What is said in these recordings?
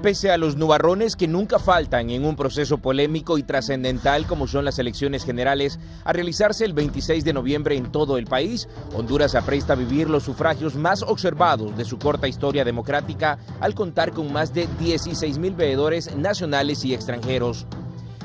Pese a los nubarrones que nunca faltan en un proceso polémico y trascendental como son las elecciones generales a realizarse el 26 de noviembre en todo el país, Honduras se apresta a vivir los sufragios más observados de su corta historia democrática al contar con más de 16,000 veedores nacionales y extranjeros.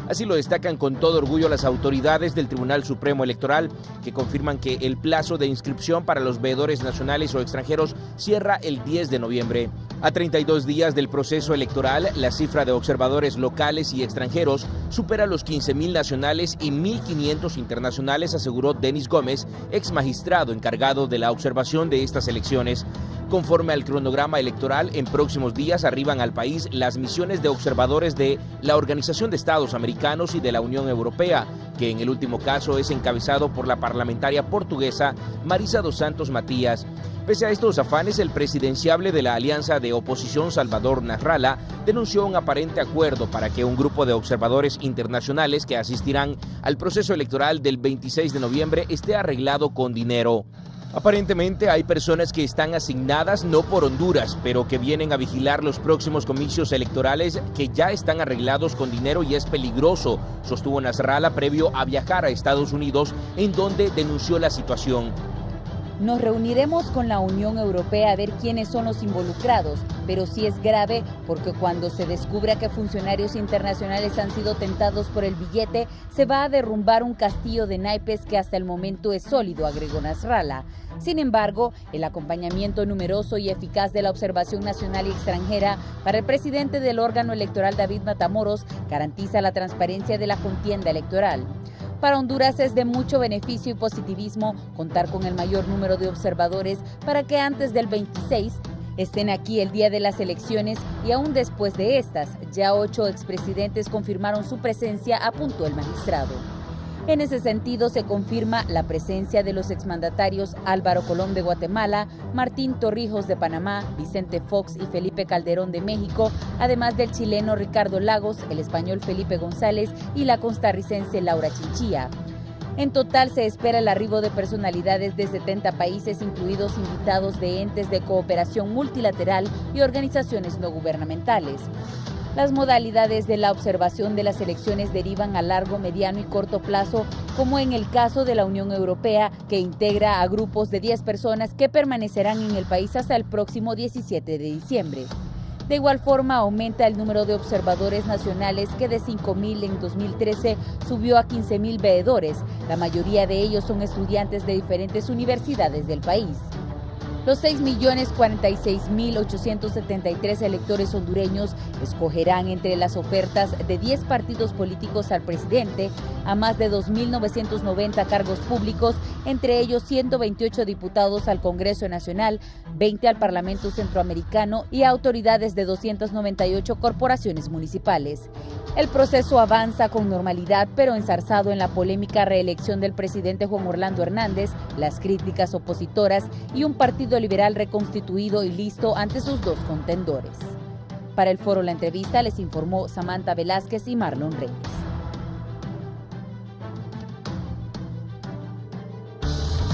Así lo destacan con todo orgullo las autoridades del Tribunal Supremo Electoral, que confirman que el plazo de inscripción para los veedores nacionales o extranjeros cierra el 10 de noviembre. A 32 días del proceso electoral, la cifra de observadores locales y extranjeros supera los 15,000 nacionales y 1,500 internacionales, aseguró Denis Gómez, ex magistrado encargado de la observación de estas elecciones. Conforme al cronograma electoral, en próximos días arriban al país las misiones de observadores de la Organización de Estados Americanos y de la Unión Europea, que en el último caso es encabezado por la parlamentaria portuguesa Marisa dos Santos Matías. Pese a estos afanes, el presidenciable de la Alianza de Oposición, Salvador Nasralla, denunció un aparente acuerdo para que un grupo de observadores internacionales que asistirán al proceso electoral del 26 de noviembre esté arreglado con dinero. Aparentemente hay personas que están asignadas no por Honduras, pero que vienen a vigilar los próximos comicios electorales que ya están arreglados con dinero y es peligroso, sostuvo Nasralla previo a viajar a Estados Unidos, en donde denunció la situación. Nos reuniremos con la Unión Europea a ver quiénes son los involucrados, pero sí es grave porque cuando se descubra que funcionarios internacionales han sido tentados por el billete, se va a derrumbar un castillo de naipes que hasta el momento es sólido, agregó Nasralla. Sin embargo, el acompañamiento numeroso y eficaz de la observación nacional y extranjera para el presidente del órgano electoral, David Matamoros, garantiza la transparencia de la contienda electoral. Para Honduras es de mucho beneficio y positivismo contar con el mayor número de observadores para que antes del 26 estén aquí el día de las elecciones y aún después de estas, ya 8 expresidentes confirmaron su presencia, apuntó el magistrado. En ese sentido, se confirma la presencia de los exmandatarios Álvaro Colón de Guatemala, Martín Torrijos de Panamá, Vicente Fox y Felipe Calderón de México, además del chileno Ricardo Lagos, el español Felipe González y la costarricense Laura Chinchilla. En total se espera el arribo de personalidades de 70 países, incluidos invitados de entes de cooperación multilateral y organizaciones no gubernamentales. Las modalidades de la observación de las elecciones derivan a largo, mediano y corto plazo, como en el caso de la Unión Europea, que integra a grupos de 10 personas que permanecerán en el país hasta el próximo 17 de diciembre. De igual forma, aumenta el número de observadores nacionales, que de 5,000 en 2013 subió a 15,000 veedores. La mayoría de ellos son estudiantes de diferentes universidades del país. Los 6,046,873 electores hondureños escogerán entre las ofertas de 10 partidos políticos al presidente, a más de 2,990 cargos públicos, entre ellos 128 diputados al Congreso Nacional, 20 al Parlamento Centroamericano y a autoridades de 298 corporaciones municipales. El proceso avanza con normalidad, pero enzarzado en la polémica reelección del presidente Juan Orlando Hernández, las críticas opositoras y un partido liberal reconstituido y listo ante sus dos contendores. Para el Foro La Entrevista les informó Samantha Velázquez y Marlon Reyes.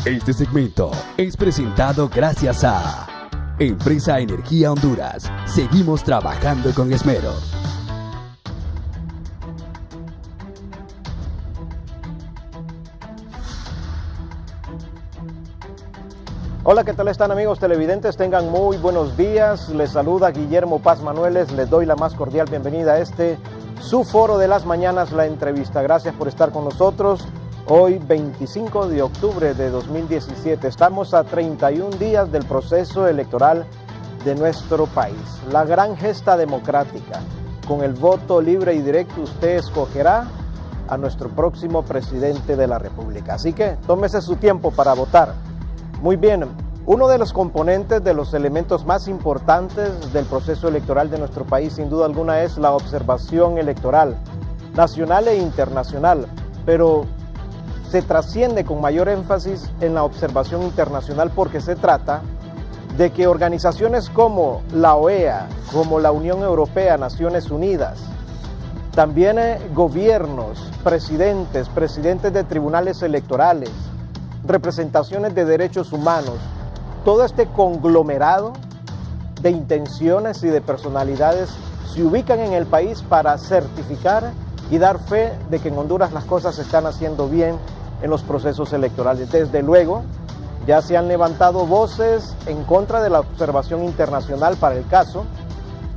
Este segmento es presentado gracias a Empresa Energía Honduras. Seguimos trabajando con esmero. Hola, ¿qué tal están, amigos televidentes? Tengan muy buenos días. Les saluda Guillermo Paz Manueles. Les doy la más cordial bienvenida a su foro de las mañanas, La Entrevista. Gracias por estar con nosotros. Hoy, 25 de octubre de 2017. Estamos a 31 días del proceso electoral de nuestro país. La gran gesta democrática. Con el voto libre y directo, usted escogerá a nuestro próximo presidente de la República. Así que tómese su tiempo para votar. Muy bien, uno de los componentes, de los elementos más importantes del proceso electoral de nuestro país, sin duda alguna, es la observación electoral, nacional e internacional, pero se trasciende con mayor énfasis en la observación internacional porque se trata de que organizaciones como la OEA, como la Unión Europea, Naciones Unidas, también gobiernos, presidentes de tribunales electorales, representaciones de derechos humanos, todo este conglomerado de intenciones y de personalidades se ubican en el país para certificar y dar fe de que en Honduras las cosas se están haciendo bien en los procesos electorales. Desde luego, ya se han levantado voces en contra de la observación internacional para el caso.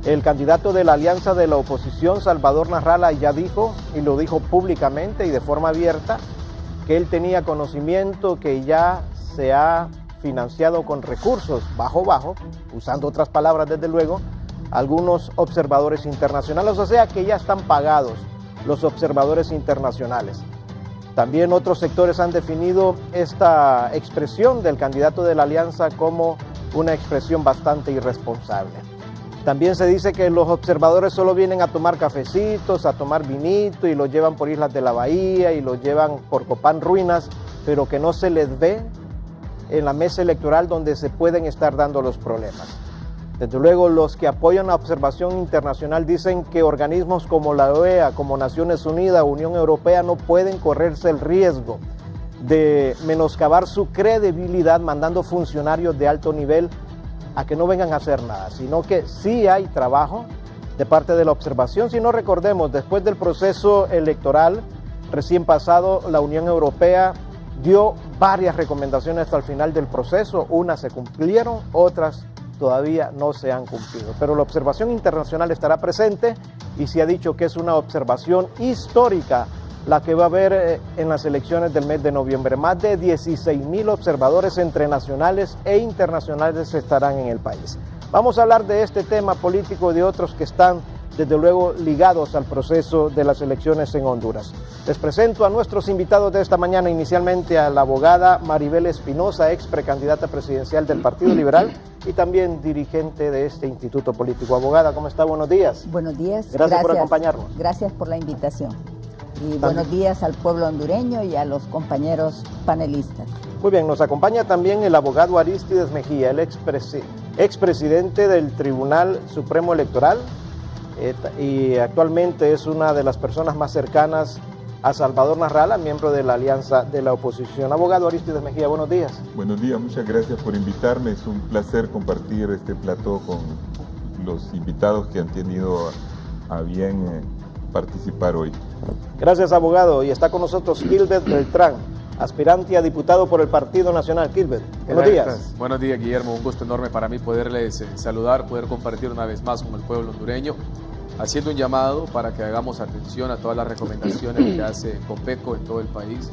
El candidato de la alianza de la oposición, Salvador Narrala, ya dijo, y lo dijo públicamente y de forma abierta, que él tenía conocimiento que ya se ha financiado con recursos bajo, usando otras palabras desde luego, algunos observadores internacionales, o sea que ya están pagados los observadores internacionales. También otros sectores han definido esta expresión del candidato de la alianza como una expresión bastante irresponsable. También se dice que los observadores solo vienen a tomar cafecitos, a tomar vinito y los llevan por islas de la bahía y los llevan por Copán Ruinas, pero que no se les ve en la mesa electoral donde se pueden estar dando los problemas. Desde luego, los que apoyan la observación internacional dicen que organismos como la OEA, como Naciones Unidas, Unión Europea, no pueden correrse el riesgo de menoscabar su credibilidad mandando funcionarios de alto nivel a que no vengan a hacer nada, sino que sí hay trabajo de parte de la observación. Si no recordemos, después del proceso electoral recién pasado, la Unión Europea dio varias recomendaciones hasta el final del proceso. Unas se cumplieron, otras todavía no se han cumplido. Pero la observación internacional estará presente y se ha dicho que es una observación histórica la que va a haber en las elecciones del mes de noviembre. Más de 16,000 observadores entre nacionales e internacionales estarán en el país. Vamos a hablar de este tema político y de otros que están, desde luego, ligados al proceso de las elecciones en Honduras. Les presento a nuestros invitados de esta mañana, inicialmente a la abogada Maribel Espinosa, ex precandidata presidencial del Partido Liberal y también dirigente de este instituto político. Abogada, ¿cómo está? Buenos días. Buenos días. Gracias por acompañarnos. Gracias por la invitación. Y buenos días al pueblo hondureño y a los compañeros panelistas. Muy bien, nos acompaña también el abogado Aristides Mejía, el expresidente del Tribunal Supremo Electoral y actualmente es una de las personas más cercanas a Salvador Narrala, miembro de la Alianza de la Oposición. Abogado Aristides Mejía, buenos días. Buenos días, muchas gracias por invitarme. Es un placer compartir este plató con los invitados que han tenido a bien participar hoy. Gracias, abogado. Y está con nosotros Gilbert Beltrán, aspirante a diputado por el Partido Nacional. Gilbert, buenos días. Buenos días, Guillermo. Un gusto enorme para mí poderles saludar, poder compartir una vez más con el pueblo hondureño, haciendo un llamado para que hagamos atención a todas las recomendaciones que hace COPECO en todo el país,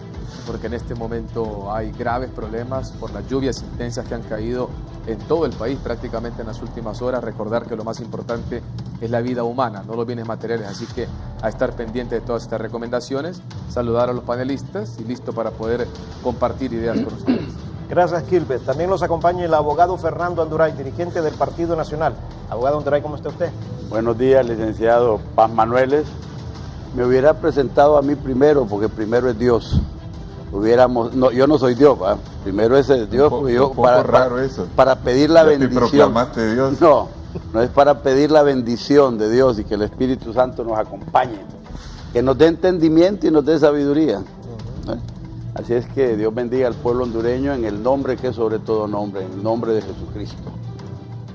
porque en este momento hay graves problemas por las lluvias intensas que han caído en todo el país prácticamente en las últimas horas. Recordar que lo más importante es la vida humana, no los bienes materiales, así que a estar pendiente de todas estas recomendaciones, saludar a los panelistas y listo para poder compartir ideas con ustedes. Gracias, Gilbert. También nos acompaña el abogado Fernando Anduray, dirigente del Partido Nacional. Abogado Anduray, ¿cómo está usted? Buenos días, licenciado Paz Manueles. Me hubiera presentado a mí primero, porque primero es Dios. Yo no soy Dios, ¿va? Primero es Dios. Raro eso. Para pedir la bendición. ¿Te proclamaste Dios? No es para pedir la bendición de Dios y que el Espíritu Santo nos acompañe, que nos dé entendimiento y nos dé sabiduría. Así es que Dios bendiga al pueblo hondureño en el nombre que es sobre todo nombre, en el nombre de Jesucristo.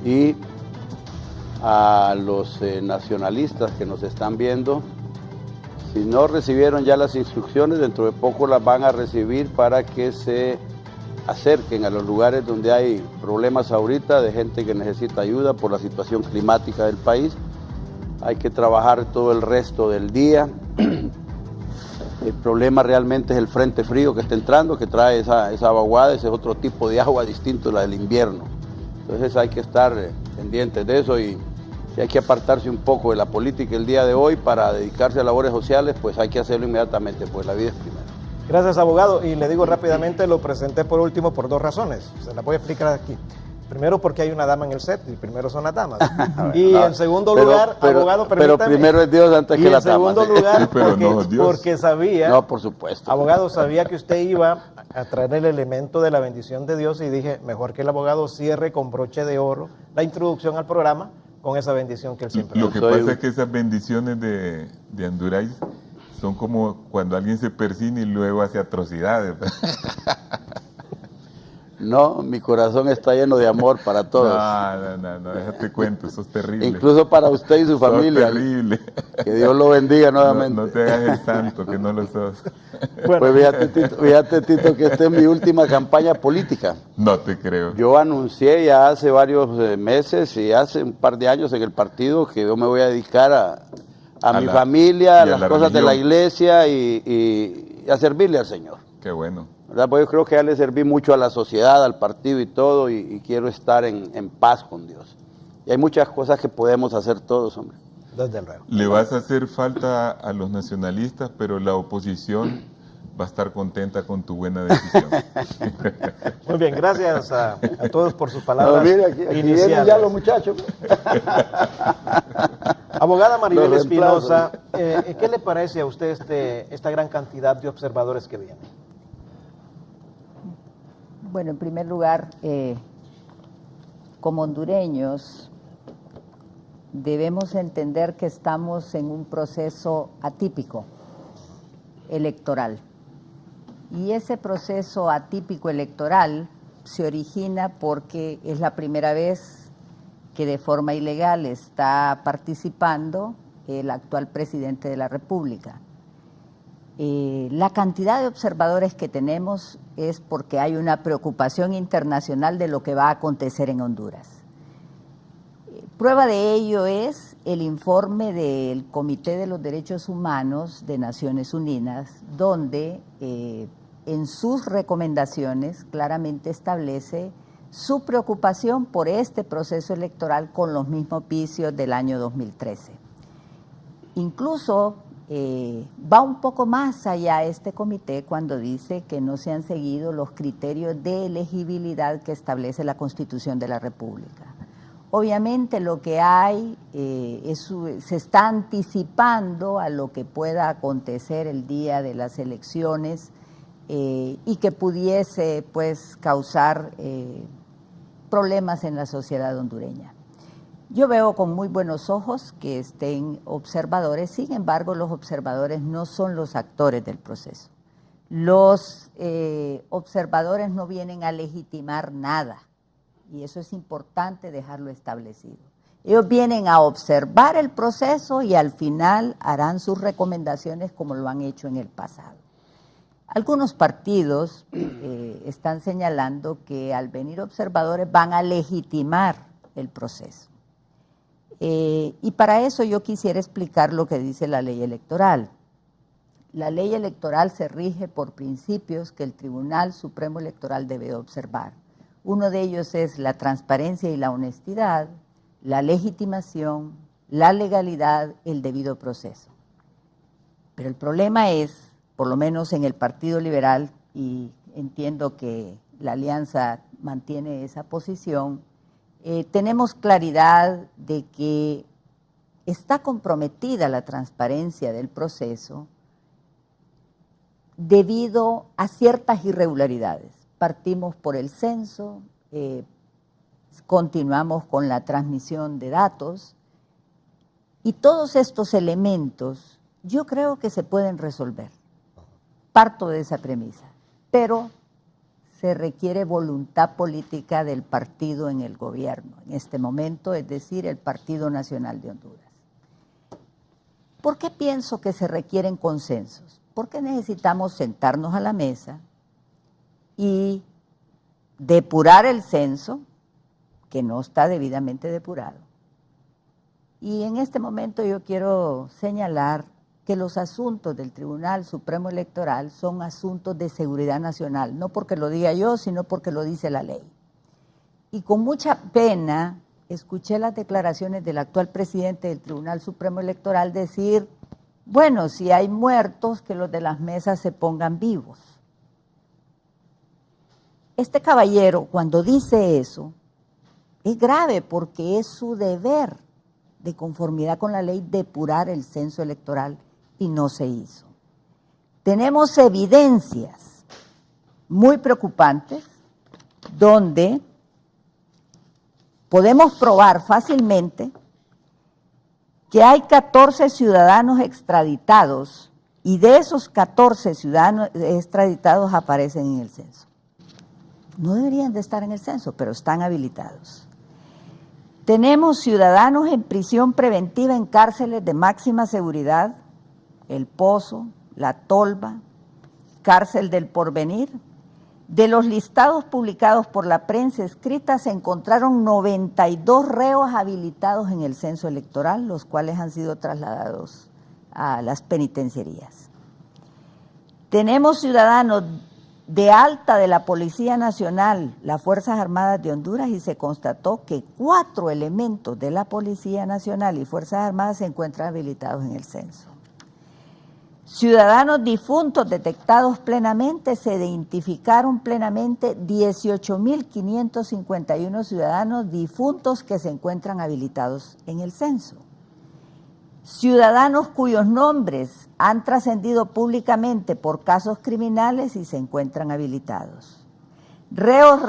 Y a los nacionalistas que nos están viendo, si no recibieron ya las instrucciones, dentro de poco las van a recibir para que se acerquen a los lugares donde hay problemas ahorita de gente que necesita ayuda por la situación climática del país. Hay que trabajar todo el resto del día. El problema realmente es el frente frío que está entrando, que trae esa vaguada, ese es otro tipo de agua distinto a la del invierno. Entonces hay que estar pendientes de eso y si hay que apartarse un poco de la política el día de hoy para dedicarse a labores sociales, pues hay que hacerlo inmediatamente, pues la vida es primero. Gracias, abogado. Y le digo rápidamente, lo presenté por último por dos razones. Se la voy a explicar aquí. Primero, porque hay una dama en el set, y primero son las damas. Y en segundo lugar, abogado, permítame. Pero primero es Dios antes que las damas. Y en segundo lugar, no, porque sabía... No, por supuesto. Abogado, sabía que usted iba a traer el elemento de la bendición de Dios y dije, mejor que el abogado cierre con broche de oro la introducción al programa con esa bendición que él siempre da. Lo que pasa es que esas bendiciones de Anduray son como cuando alguien se persina y luego hace atrocidades. No, mi corazón está lleno de amor para todos. No, déjate cuento, sos terrible. Incluso para usted y su familia. Sos terrible. Que Dios lo bendiga nuevamente. No te hagas el santo, que no lo sos. Bueno. Pues fíjate, Tito, que esta es mi última campaña política. No te creo. Yo anuncié ya hace varios meses y hace un par de años en el partido que yo me voy a dedicar a mi familia, a las cosas de la iglesia y a servirle al Señor. Qué bueno. ¿Verdad? Pues yo creo que ya le serví mucho a la sociedad, al partido y todo, y quiero estar en paz con Dios. Y hay muchas cosas que podemos hacer todos, hombre. Desde luego. Le vas a hacer falta a los nacionalistas, pero la oposición va a estar contenta con tu buena decisión. Muy bien, gracias a todos por sus palabras. No, mire, aquí vienen ya los muchachos. Abogada Maribel Espinosa, ¿qué le parece a usted esta gran cantidad de observadores que vienen? Bueno, en primer lugar, como hondureños, debemos entender que estamos en un proceso atípico electoral. Y ese proceso atípico electoral se origina porque es la primera vez que de forma ilegal está participando el actual presidente de la República. La cantidad de observadores que tenemos es porque hay una preocupación internacional de lo que va a acontecer en Honduras. Prueba de ello es el informe del Comité de los Derechos Humanos de Naciones Unidas, donde en sus recomendaciones claramente establece su preocupación por este proceso electoral con los mismos vicios del año 2013. Incluso va un poco más allá este comité cuando dice que no se han seguido los criterios de elegibilidad que establece la Constitución de la República. Obviamente lo que hay se está anticipando a lo que pueda acontecer el día de las elecciones y que pudiese pues causar problemas en la sociedad hondureña. Yo veo con muy buenos ojos que estén observadores, sin embargo los observadores no son los actores del proceso. Los observadores no vienen a legitimar nada y eso es importante dejarlo establecido. Ellos vienen a observar el proceso y al final harán sus recomendaciones como lo han hecho en el pasado. Algunos partidos están señalando que al venir observadores van a legitimar el proceso. Y para eso yo quisiera explicar lo que dice la ley electoral. La ley electoral se rige por principios que el Tribunal Supremo Electoral debe observar. Uno de ellos es la transparencia y la honestidad, la legitimación, la legalidad, el debido proceso. Pero el problema es, por lo menos en el Partido Liberal, y entiendo que la Alianza mantiene esa posición, tenemos claridad de que está comprometida la transparencia del proceso debido a ciertas irregularidades. Partimos por el censo, continuamos con la transmisión de datos y todos estos elementos yo creo que se pueden resolver. Parto de esa premisa, pero se requiere voluntad política del partido en el gobierno, en este momento, es decir, el Partido Nacional de Honduras. ¿Por qué pienso que se requieren consensos? Porque necesitamos sentarnos a la mesa y depurar el censo, que no está debidamente depurado. Y en este momento yo quiero señalar que los asuntos del Tribunal Supremo Electoral son asuntos de seguridad nacional, no porque lo diga yo, sino porque lo dice la ley. Y con mucha pena escuché las declaraciones del actual presidente del Tribunal Supremo Electoral decir, bueno, si hay muertos, que los de las mesas se pongan vivos. Este caballero, cuando dice eso, es grave porque es su deber, de conformidad con la ley, depurar el censo electoral y no se hizo. Tenemos evidencias muy preocupantes donde podemos probar fácilmente que hay 14 ciudadanos extraditados y de esos 14 ciudadanos extraditados aparecen en el censo. No deberían de estar en el censo, pero están habilitados. Tenemos ciudadanos en prisión preventiva en cárceles de máxima seguridad, El Pozo, La Tolva, Cárcel del Porvenir. De los listados publicados por la prensa escrita se encontraron 92 reos habilitados en el censo electoral, los cuales han sido trasladados a las penitenciarías. Tenemos ciudadanos de alta de la Policía Nacional, las Fuerzas Armadas de Honduras, y se constató que 4 elementos de la Policía Nacional y Fuerzas Armadas se encuentran habilitados en el censo. Ciudadanos difuntos detectados plenamente, se identificaron plenamente 18.551 ciudadanos difuntos que se encuentran habilitados en el censo. Ciudadanos cuyos nombres han trascendido públicamente por casos criminales y se encuentran habilitados. Reos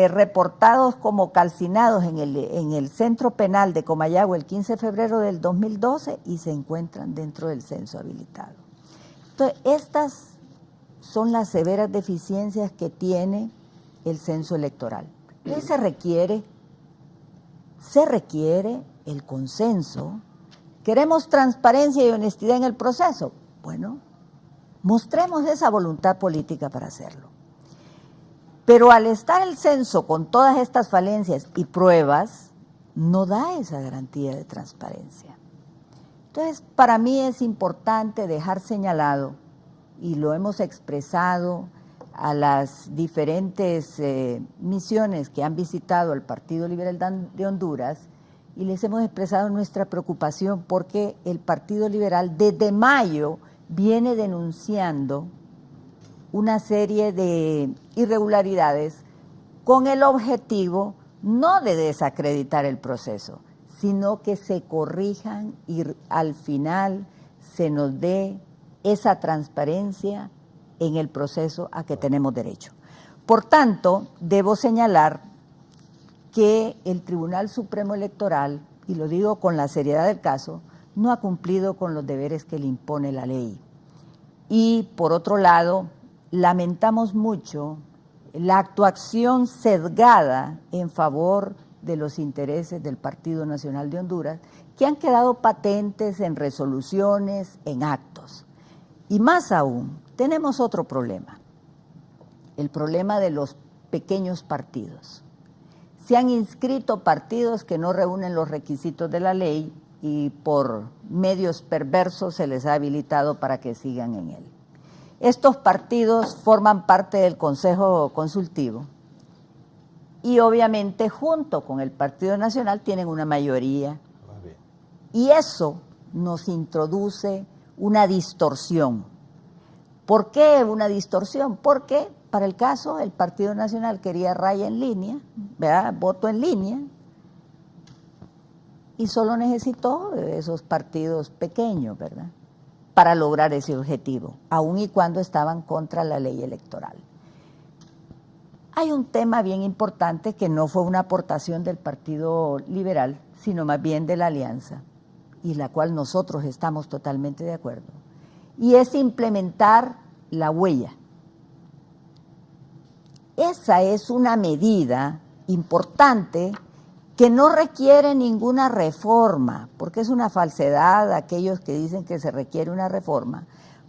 reportados como calcinados en el Centro Penal de Comayagua el 15 de febrero del 2012 y se encuentran dentro del censo habilitado. Entonces, estas son las severas deficiencias que tiene el censo electoral. ¿Qué se requiere? Se requiere el consenso. ¿Queremos transparencia y honestidad en el proceso? Bueno, mostremos esa voluntad política para hacerlo. Pero al estar el censo con todas estas falencias y pruebas, no da esa garantía de transparencia. Entonces, para mí es importante dejar señalado, y lo hemos expresado a las diferentes misiones que han visitado el Partido Liberal de Honduras, y les hemos expresado nuestra preocupación porque el Partido Liberal desde mayo viene denunciando una serie de irregularidades con el objetivo no de desacreditar el proceso, sino que se corrijan y al final se nos dé esa transparencia en el proceso a que tenemos derecho. Por tanto, debo señalar que el Tribunal Supremo Electoral, y lo digo con la seriedad del caso, no ha cumplido con los deberes que le impone la ley. Y por otro lado, lamentamos mucho la actuación sesgada en favor de los intereses del Partido Nacional de Honduras, que han quedado patentes en resoluciones, en actos. Y más aún, tenemos otro problema, el problema de los pequeños partidos. Se han inscrito partidos que no reúnen los requisitos de la ley y por medios perversos se les ha habilitado para que sigan en él. Estos partidos forman parte del Consejo Consultivo y obviamente junto con el Partido Nacional tienen una mayoría. Y eso nos introduce una distorsión. ¿Por qué una distorsión? Porque para el caso el Partido Nacional quería raya en línea, ¿verdad? Voto en línea, y solo necesitó esos partidos pequeños, ¿verdad?, para lograr ese objetivo, aun y cuando estaban contra la ley electoral. Hay un tema bien importante que no fue una aportación del Partido Liberal, sino más bien de la Alianza, y la cual nosotros estamos totalmente de acuerdo, y es implementar la huella. Esa es una medida importante que no requiere ninguna reforma, porque es una falsedad aquellos que dicen que se requiere una reforma,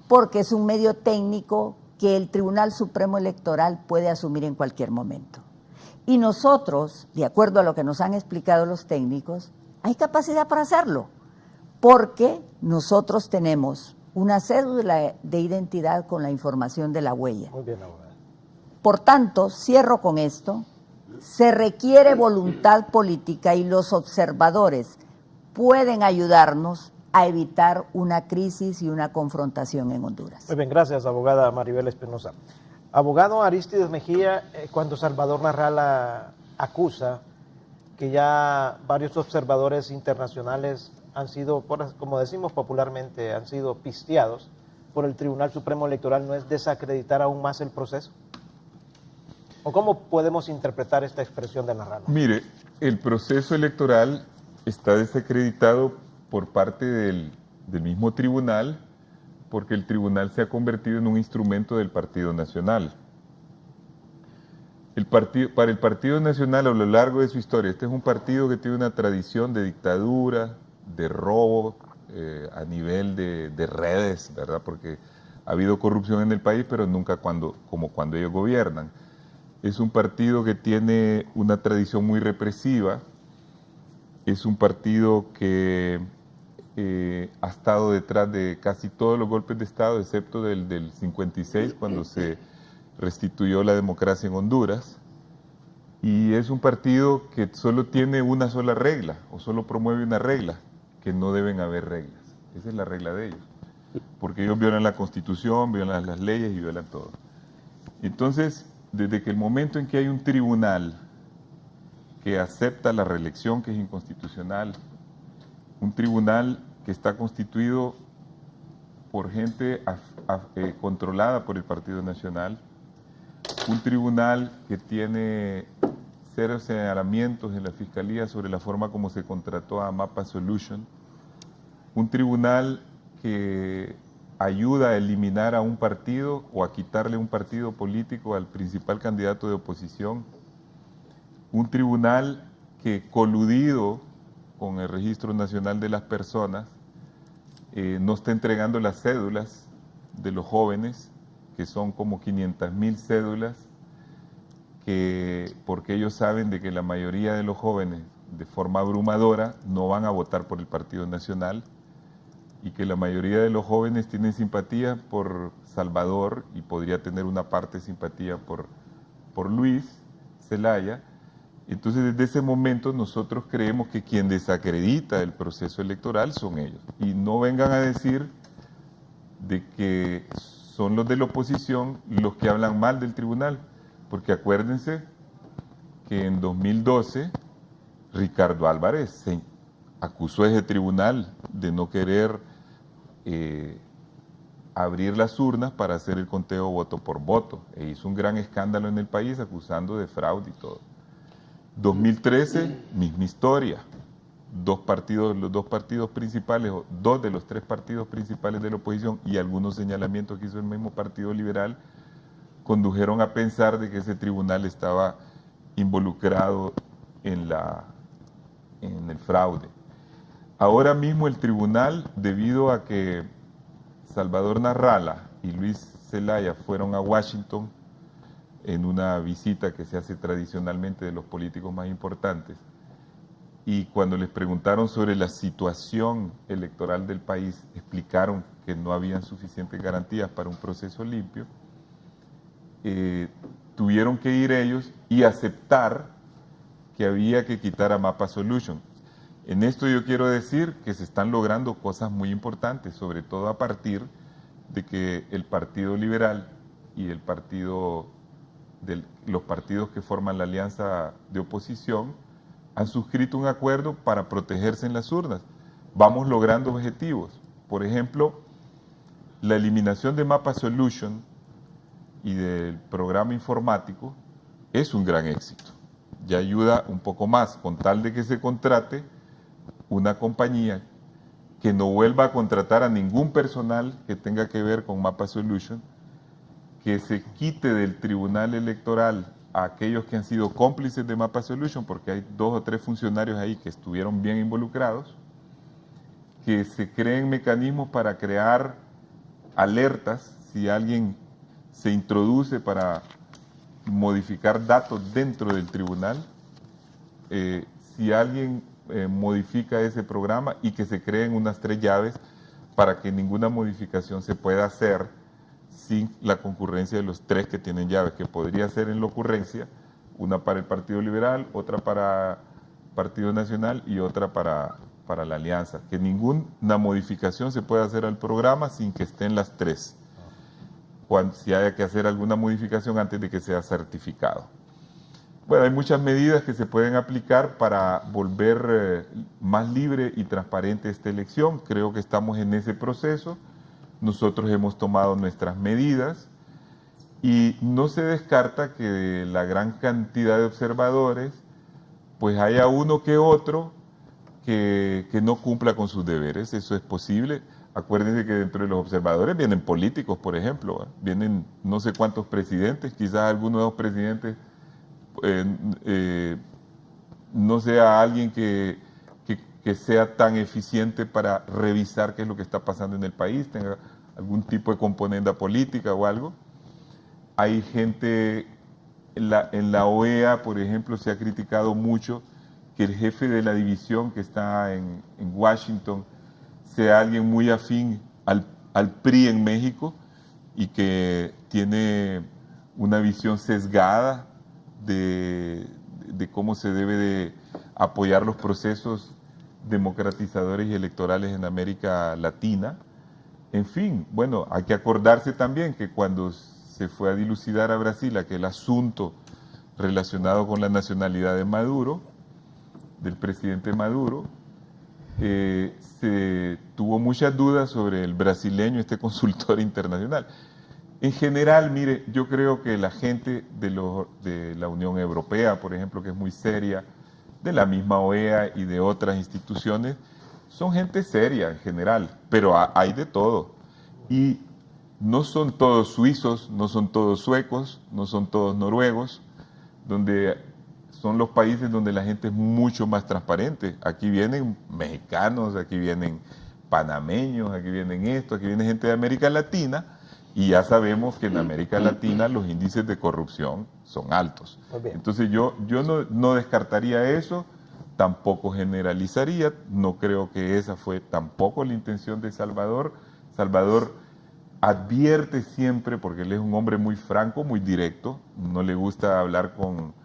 porque es un medio técnico que el Tribunal Supremo Electoral puede asumir en cualquier momento. Y nosotros, de acuerdo a lo que nos han explicado los técnicos, hay capacidad para hacerlo, porque nosotros tenemos una cédula de identidad con la información de la huella. Muy bien, abogada. Por tanto, cierro con esto, se requiere voluntad política y los observadores pueden ayudarnos a evitar una crisis y una confrontación en Honduras. Muy bien, gracias, abogada Maribel Espinosa. Abogado Aristides Mejía, cuando Salvador Narrala acusa que ya varios observadores internacionales han sido, como decimos popularmente, han sido pisteados por el Tribunal Supremo Electoral, ¿no es desacreditar aún más el proceso? ¿O cómo podemos interpretar esta expresión de Narrala? Mire, el proceso electoral está desacreditado por parte del mismo tribunal, porque el tribunal se ha convertido en un instrumento del Partido Nacional. Para el Partido Nacional a lo largo de su historia, este es un partido que tiene una tradición de dictadura, de robo a nivel de redes, ¿verdad? Porque ha habido corrupción en el país, pero nunca como cuando ellos gobiernan. Es un partido que tiene una tradición muy represiva, es un partido que ha estado detrás de casi todos los golpes de Estado, excepto del 56, cuando se restituyó la democracia en Honduras, y es un partido que solo tiene una sola regla, o solo promueve una regla, que no deben haber reglas. Esa es la regla de ellos, porque ellos violan la Constitución, violan las leyes y violan todo. Entonces, desde que el momento en que hay un tribunal que acepta la reelección, que es inconstitucional, un tribunal que está constituido por gente controlada por el Partido Nacional, un tribunal que tiene cero señalamientos en la Fiscalía sobre la forma como se contrató a Mapa Solution, un tribunal que ayuda a eliminar a un partido o a quitarle un partido político al principal candidato de oposición, un tribunal que, coludido con el Registro Nacional de las Personas, no está entregando las cédulas de los jóvenes, que son como 500,000 cédulas, porque ellos saben de que la mayoría de los jóvenes, de forma abrumadora, no van a votar por el Partido Nacional, y que la mayoría de los jóvenes tienen simpatía por Salvador y podría tener una parte de simpatía por Luis Zelaya. Entonces, desde ese momento nosotros creemos que quien desacredita el proceso electoral son ellos. Y no vengan a decir de que son los de la oposición los que hablan mal del tribunal, porque acuérdense que en 2012 Ricardo Álvarez se acusó a ese tribunal de no querer abrir las urnas para hacer el conteo voto por voto, e hizo un gran escándalo en el país acusando de fraude y todo. 2013, misma historia. Los dos partidos principales, o dos de los tres partidos principales de la oposición y algunos señalamientos que hizo el mismo Partido Liberal, condujeron a pensar de que ese tribunal estaba involucrado en el fraude. Ahora mismo el tribunal, debido a que Salvador Narrala y Luis Zelaya fueron a Washington en una visita que se hace tradicionalmente de los políticos más importantes, y cuando les preguntaron sobre la situación electoral del país, explicaron que no habían suficientes garantías para un proceso limpio, tuvieron que ir ellos y aceptar que había que quitar a Mapa Solution. En esto yo quiero decir que se están logrando cosas muy importantes, sobre todo a partir de que el Partido Liberal y los partidos que forman la alianza de oposición han suscrito un acuerdo para protegerse en las urnas. Vamos logrando objetivos. Por ejemplo, la eliminación de Mapa Solution y del programa informático es un gran éxito. Ya ayuda un poco más, con tal de que se contrate una compañía que no vuelva a contratar a ningún personal que tenga que ver con Mapa Solution, que se quite del tribunal electoral a aquellos que han sido cómplices de Mapa Solution, porque hay 2 o 3 funcionarios ahí que estuvieron bien involucrados, que se creen mecanismos para crear alertas si alguien se introduce para modificar datos dentro del tribunal, si alguien modifica ese programa, y que se creen unas 3 llaves para que ninguna modificación se pueda hacer sin la concurrencia de los 3 que tienen llaves, que podría ser en la ocurrencia, una para el Partido Liberal, otra para el Partido Nacional y otra para la Alianza. Que ninguna modificación se pueda hacer al programa sin que estén las 3, si haya que hacer alguna modificación antes de que sea certificado. Bueno, hay muchas medidas que se pueden aplicar para volver más libre y transparente esta elección. Creo que estamos en ese proceso. Nosotros hemos tomado nuestras medidas y no se descarta que de la gran cantidad de observadores, pues haya uno que otro que no cumpla con sus deberes. Eso es posible. Acuérdense que dentro de los observadores vienen políticos, por ejemplo, vienen no sé cuántos presidentes, quizás algunos de los presidentes no sea alguien que sea tan eficiente para revisar qué es lo que está pasando en el país, tenga algún tipo de componenda política o algo. Hay gente, en la OEA, por ejemplo, se ha criticado mucho que el jefe de la división que está en Washington sea alguien muy afín al PRI en México y que tiene una visión sesgada de cómo se debe de apoyar los procesos democratizadores y electorales en América Latina. En fin, bueno, hay que acordarse también que cuando se fue a dilucidar a Brasil aquel asunto relacionado con la nacionalidad de Maduro, del presidente Maduro, se tuvo muchas dudas sobre el brasileño, este consultor internacional. En general, mire, yo creo que la gente de la Unión Europea, por ejemplo, que es muy seria, de la misma OEA y de otras instituciones, son gente seria en general, pero hay de todo. Y no son todos suizos, no son todos suecos, no son todos noruegos, donde son los países donde la gente es mucho más transparente. Aquí vienen mexicanos, aquí vienen panameños, aquí vienen aquí viene gente de América Latina, y ya sabemos que en América Latina los índices de corrupción son altos. Entonces yo no descartaría eso, tampoco generalizaría, no creo que esa fue tampoco la intención de Salvador. Salvador advierte siempre, porque él es un hombre muy franco, muy directo, no le gusta hablar con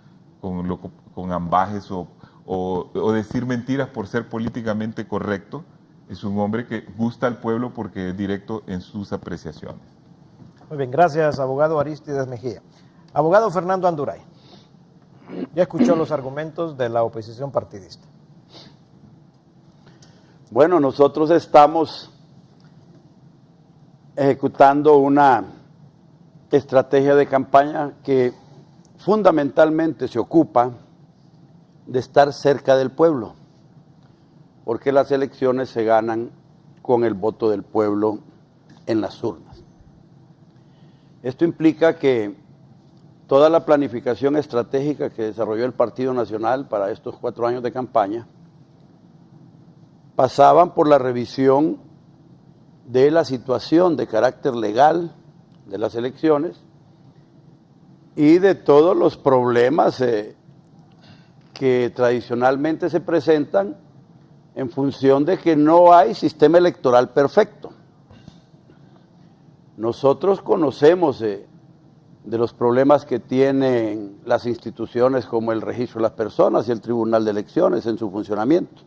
ambajes o decir mentiras por ser políticamente correcto. Es un hombre que gusta al pueblo porque es directo en sus apreciaciones. Muy bien, gracias, abogado Arístides Mejía. Abogado Fernando Anduray, ya escuchó los argumentos de la oposición partidista. Bueno, nosotros estamos ejecutando una estrategia de campaña que fundamentalmente se ocupa de estar cerca del pueblo, porque las elecciones se ganan con el voto del pueblo en las urnas. Esto implica que toda la planificación estratégica que desarrolló el Partido Nacional para estos 4 años de campaña pasaban por la revisión de la situación de carácter legal de las elecciones y de todos los problemas que tradicionalmente se presentan en función de que no hay sistema electoral perfecto. Nosotros conocemos de los problemas que tienen las instituciones como el registro de las personas y el Tribunal de Elecciones en su funcionamiento.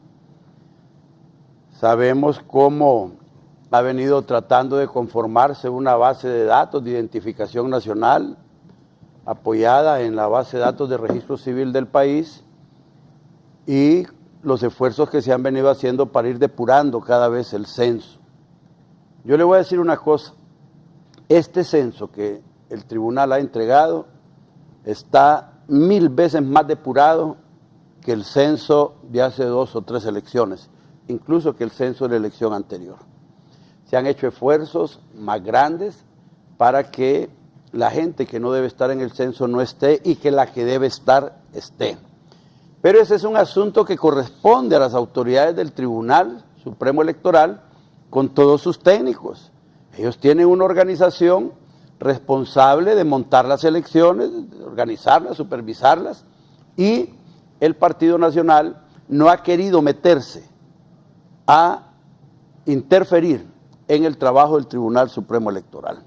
Sabemos cómo ha venido tratando de conformarse una base de datos de identificación nacional apoyada en la base de datos de registro civil del país y los esfuerzos que se han venido haciendo para ir depurando cada vez el censo. Yo le voy a decir una cosa, este censo que el tribunal ha entregado está 1000 veces más depurado que el censo de hace 2 o 3 elecciones, incluso que el censo de la elección anterior. Se han hecho esfuerzos más grandes para que la gente que no debe estar en el censo no esté y que la que debe estar esté. Pero ese es un asunto que corresponde a las autoridades del Tribunal Supremo Electoral con todos sus técnicos. Ellos tienen una organización responsable de montar las elecciones, de organizarlas, supervisarlas, y el Partido Nacional no ha querido meterse a interferir en el trabajo del Tribunal Supremo Electoral.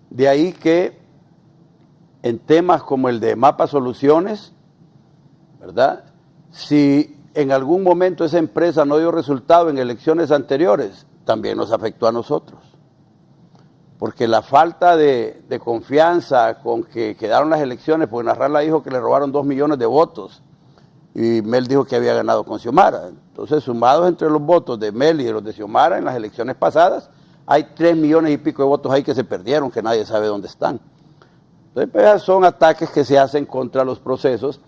De ahí que en temas como el de Mapa Soluciones, ¿verdad? Si en algún momento esa empresa no dio resultado en elecciones anteriores, también nos afectó a nosotros. Porque la falta de confianza con que quedaron las elecciones, porque Narrala dijo que le robaron 2 millones de votos y Mel dijo que había ganado con Xiomara. Entonces, sumados entre los votos de Mel y de los de Xiomara en las elecciones pasadas, hay 3 millones y pico de votos ahí que se perdieron, que nadie sabe dónde están. Entonces, pues, son ataques que se hacen contra los procesos.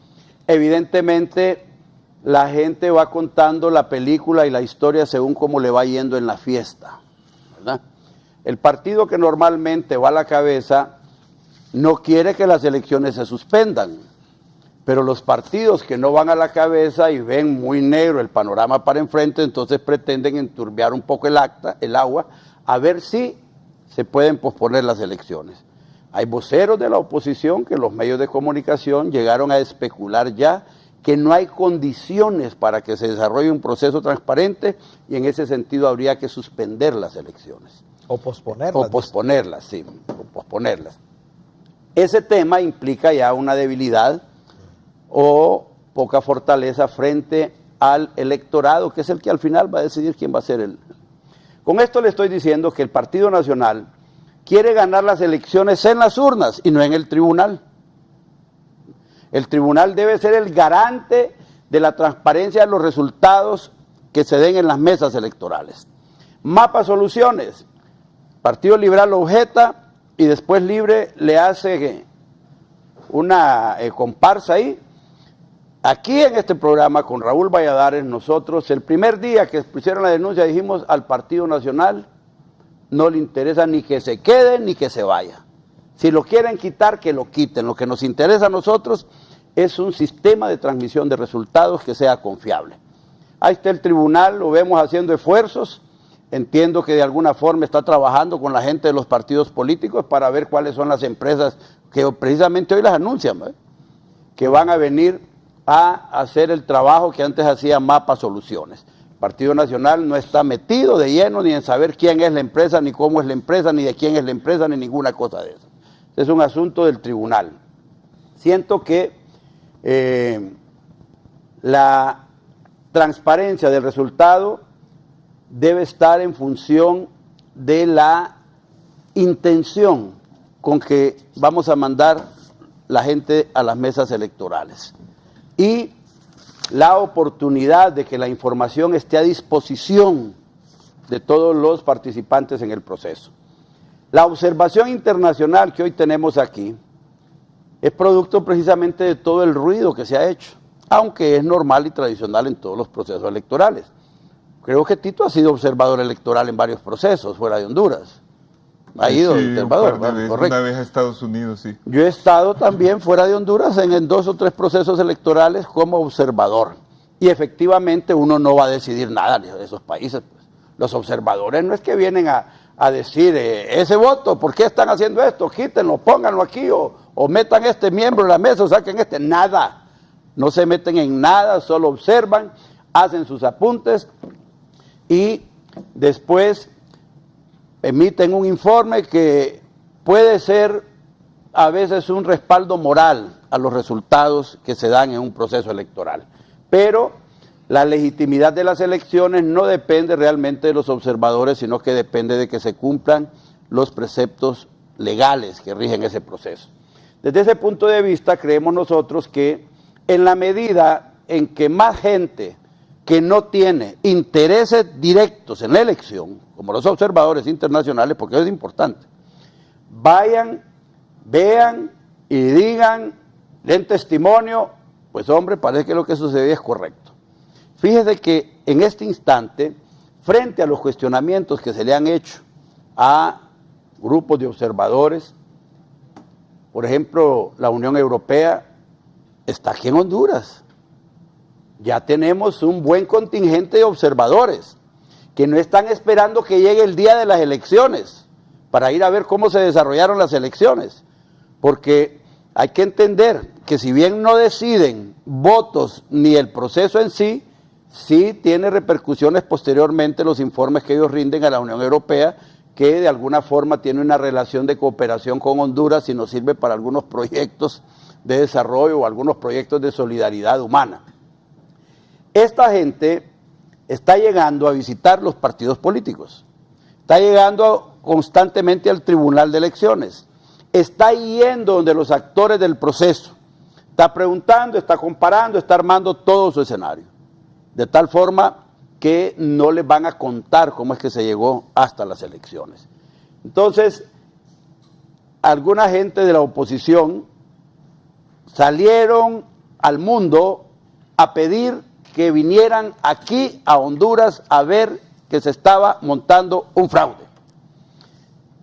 Evidentemente, la gente va contando la película y la historia según cómo le va yendo en la fiesta, ¿verdad? El partido que normalmente va a la cabeza no quiere que las elecciones se suspendan. Pero los partidos que no van a la cabeza y ven muy negro el panorama para enfrente, entonces pretenden enturbiar un poco el agua, a ver si se pueden posponer las elecciones. Hay voceros de la oposición que los medios de comunicación llegaron a especular ya que no hay condiciones para que se desarrolle un proceso transparente y en ese sentido habría que suspender las elecciones. O posponerlas. O posponerlas, sí, o posponerlas. Ese tema implica ya una debilidad o poca fortaleza frente al electorado, que es el que al final va a decidir quién va a ser el... Con esto le estoy diciendo que el Partido Nacional quiere ganar las elecciones en las urnas y no en el tribunal. El tribunal debe ser el garante de la transparencia de los resultados que se den en las mesas electorales. Mapa Soluciones, Partido Liberal lo objeta y después Libre le hace una comparsa ahí. Aquí en este programa con Raúl Valladares, nosotros el primer día que pusieron la denuncia dijimos al Partido Nacional no le interesa ni que se quede ni que se vaya. Si lo quieren quitar, que lo quiten. Lo que nos interesa a nosotros es un sistema de transmisión de resultados que sea confiable. Ahí está el tribunal, lo vemos haciendo esfuerzos. Entiendo que de alguna forma está trabajando con la gente de los partidos políticos para ver cuáles son las empresas que precisamente hoy las anuncian, ¿no? Que van a venir a hacer el trabajo que antes hacía Mapa Soluciones. El Partido Nacional no está metido de lleno ni en saber quién es la empresa, ni cómo es la empresa, ni de quién es la empresa, ni ninguna cosa de eso. Es un asunto del tribunal. Siento que la transparencia del resultado debe estar en función de la intención con que vamos a mandar la gente a las mesas electorales y la oportunidad de que la información esté a disposición de todos los participantes en el proceso. La observación internacional que hoy tenemos aquí es producto precisamente de todo el ruido que se ha hecho, aunque es normal y tradicional en todos los procesos electorales. Creo que Tito ha sido observador electoral en varios procesos fuera de Honduras. Ha ido observador, correcto. Una vez a Estados Unidos, sí. Yo he estado también fuera de Honduras en 2 o 3 procesos electorales como observador. Y efectivamente uno no va a decidir nada de esos países. Los observadores no es que vienen a decir ese voto, ¿por qué están haciendo esto? Quítenlo, pónganlo aquí o metan este miembro en la mesa o saquen este. Nada. No se meten en nada, solo observan, hacen sus apuntes y después emiten un informe que puede ser a veces un respaldo moral a los resultados que se dan en un proceso electoral. Pero la legitimidad de las elecciones no depende realmente de los observadores, sino que depende de que se cumplan los preceptos legales que rigen ese proceso. Desde ese punto de vista, creemos nosotros que en la medida en que más gente que no tiene intereses directos en la elección, como los observadores internacionales, porque eso es importante, vayan, vean y digan, den testimonio, pues hombre, parece que lo que sucedió es correcto. Fíjese que en este instante, frente a los cuestionamientos que se le han hecho a grupos de observadores, por ejemplo, la Unión Europea está aquí en Honduras. Ya tenemos un buen contingente de observadores que no están esperando que llegue el día de las elecciones para ir a ver cómo se desarrollaron las elecciones. Porque hay que entender que si bien no deciden votos ni el proceso en sí, sí tiene repercusiones posteriormente los informes que ellos rinden a la Unión Europea, que de alguna forma tiene una relación de cooperación con Honduras y nos sirve para algunos proyectos de desarrollo o algunos proyectos de solidaridad humana. Esta gente está llegando a visitar los partidos políticos, está llegando constantemente al Tribunal de Elecciones, está yendo donde los actores del proceso, está preguntando, está comparando, está armando todo su escenario, de tal forma que no les van a contar cómo es que se llegó hasta las elecciones. Entonces, alguna gente de la oposición salieron al mundo a pedir que vinieran aquí a Honduras a ver que se estaba montando un fraude.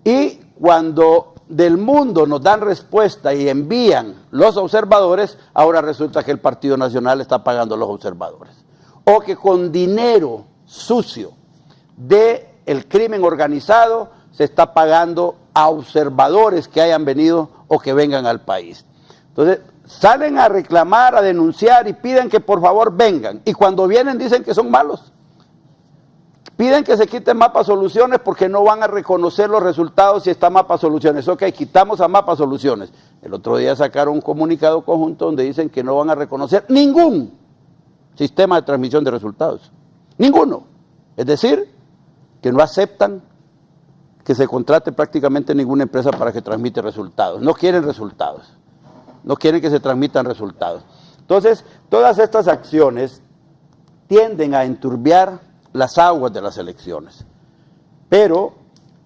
Y cuando del mundo nos dan respuesta y envían los observadores, ahora resulta que el Partido Nacional está pagando a los observadores. O que con dinero sucio del crimen organizado se está pagando a observadores que hayan venido o que vengan al país. Entonces, salen a reclamar, a denunciar y piden que por favor vengan. Y cuando vienen dicen que son malos. Piden que se quiten Mapa Soluciones porque no van a reconocer los resultados si está Mapa Soluciones. Ok, quitamos a Mapa Soluciones. El otro día sacaron un comunicado conjunto donde dicen que no van a reconocer ningún sistema de transmisión de resultados. Ninguno. Es decir, que no aceptan que se contrate prácticamente ninguna empresa para que transmite resultados. No quieren resultados. No quieren que se transmitan resultados. Entonces, todas estas acciones tienden a enturbiar las aguas de las elecciones. Pero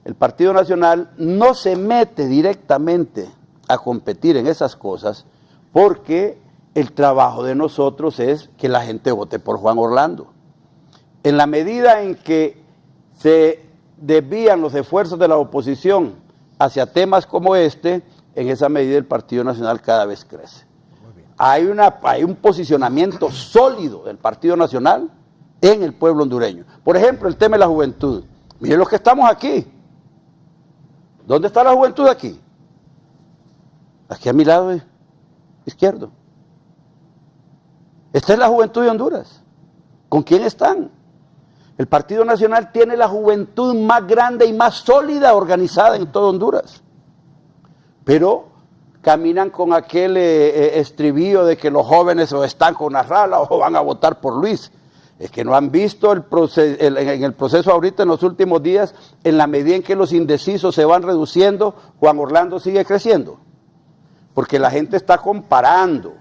el Partido Nacional no se mete directamente a competir en esas cosas porque el trabajo de nosotros es que la gente vote por Juan Orlando. En la medida en que se desvían los esfuerzos de la oposición hacia temas como este, en esa medida el Partido Nacional cada vez crece. Hay un posicionamiento sólido del Partido Nacional en el pueblo hondureño. Por ejemplo, el tema de la juventud. Miren los que estamos aquí. ¿Dónde está la juventud aquí? Aquí a mi lado izquierdo. Esta es la juventud de Honduras. ¿Con quién están? El Partido Nacional tiene la juventud más grande y más sólida organizada en todo Honduras. Pero caminan con aquel estribillo de que los jóvenes o están con Narrala o van a votar por Luis. Es que no han visto en el proceso ahorita en los últimos días, en la medida en que los indecisos se van reduciendo, Juan Orlando sigue creciendo. Porque la gente está comparando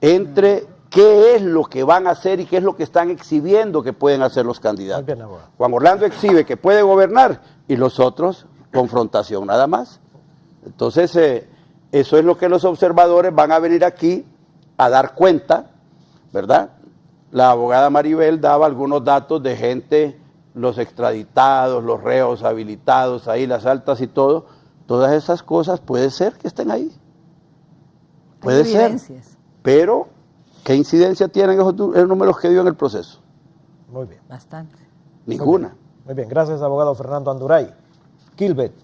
entre qué es lo que van a hacer y qué es lo que están exhibiendo que pueden hacer los candidatos. Juan Orlando exhibe que puede gobernar y los otros, confrontación nada más. Entonces, eso es lo que los observadores van a venir aquí a dar cuenta, ¿verdad? La abogada Maribel daba algunos datos de gente, los extraditados, los reos habilitados, ahí las altas y todo. Todas esas cosas puede ser que estén ahí. Puede ser. Pero, ¿qué incidencia tienen esos números que dio en el proceso? Muy bien. Bastante. Ninguna. Muy bien, gracias abogado Fernando Anduray. Kilbert,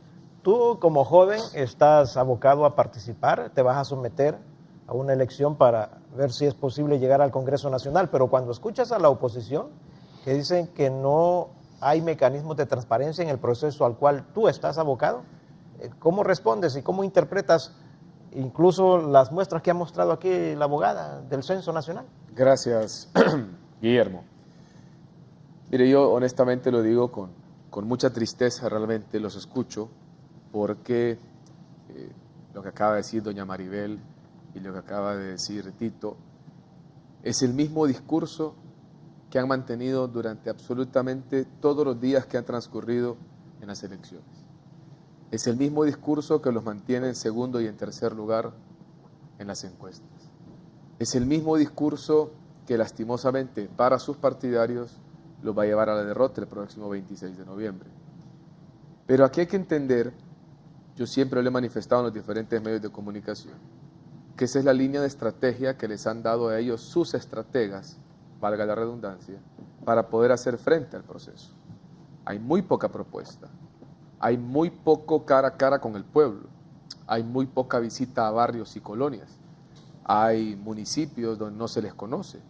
tú como joven estás abocado a participar, te vas a someter a una elección para ver si es posible llegar al Congreso Nacional, pero cuando escuchas a la oposición que dicen que no hay mecanismos de transparencia en el proceso al cual tú estás abocado, ¿cómo respondes y cómo interpretas incluso las muestras que ha mostrado aquí la abogada del Censo Nacional? Gracias, Guillermo. Mire, yo honestamente lo digo con mucha tristeza, realmente los escucho, porque lo que acaba de decir doña Maribel y lo que acaba de decir Tito es el mismo discurso que han mantenido durante absolutamente todos los días que han transcurrido en las elecciones. Es el mismo discurso que los mantiene en segundo y en tercer lugar en las encuestas. Es el mismo discurso que lastimosamente para sus partidarios los va a llevar a la derrota el próximo 26 de noviembre. Pero aquí hay que entender, yo siempre lo he manifestado en los diferentes medios de comunicación, que esa es la línea de estrategia que les han dado a ellos sus estrategas, valga la redundancia, para poder hacer frente al proceso. Hay muy poca propuesta, hay muy poco cara a cara con el pueblo, hay muy poca visita a barrios y colonias, hay municipios donde no se les conoce,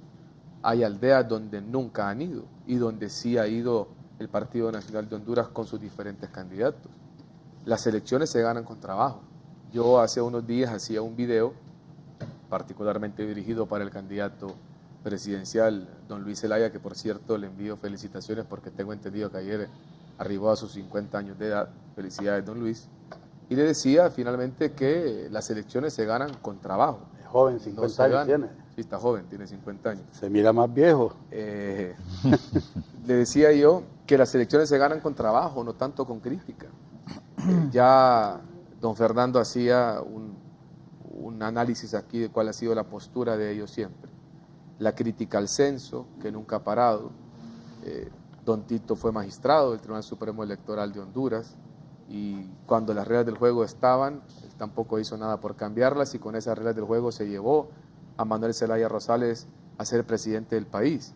hay aldeas donde nunca han ido y donde sí ha ido el Partido Nacional de Honduras con sus diferentes candidatos. Las elecciones se ganan con trabajo. Yo hace unos días hacía un video particularmente dirigido para el candidato presidencial, don Luis Zelaya, que por cierto le envío felicitaciones porque tengo entendido que ayer arribó a sus 50 años de edad. Felicidades, don Luis. Y le decía finalmente que las elecciones se ganan con trabajo. Es joven, 50 años tiene. Sí, está joven, tiene 50 años. Se mira más viejo. Le decía yo que las elecciones se ganan con trabajo, no tanto con crítica. Ya don Fernando hacía un análisis aquí de cuál ha sido la postura de ellos siempre. La crítica al censo, que nunca ha parado. Don Tito fue magistrado del Tribunal Supremo Electoral de Honduras. y cuando las reglas del juego estaban, él tampoco hizo nada por cambiarlas y con esas reglas del juego se llevó a Manuel Zelaya Rosales a ser presidente del país.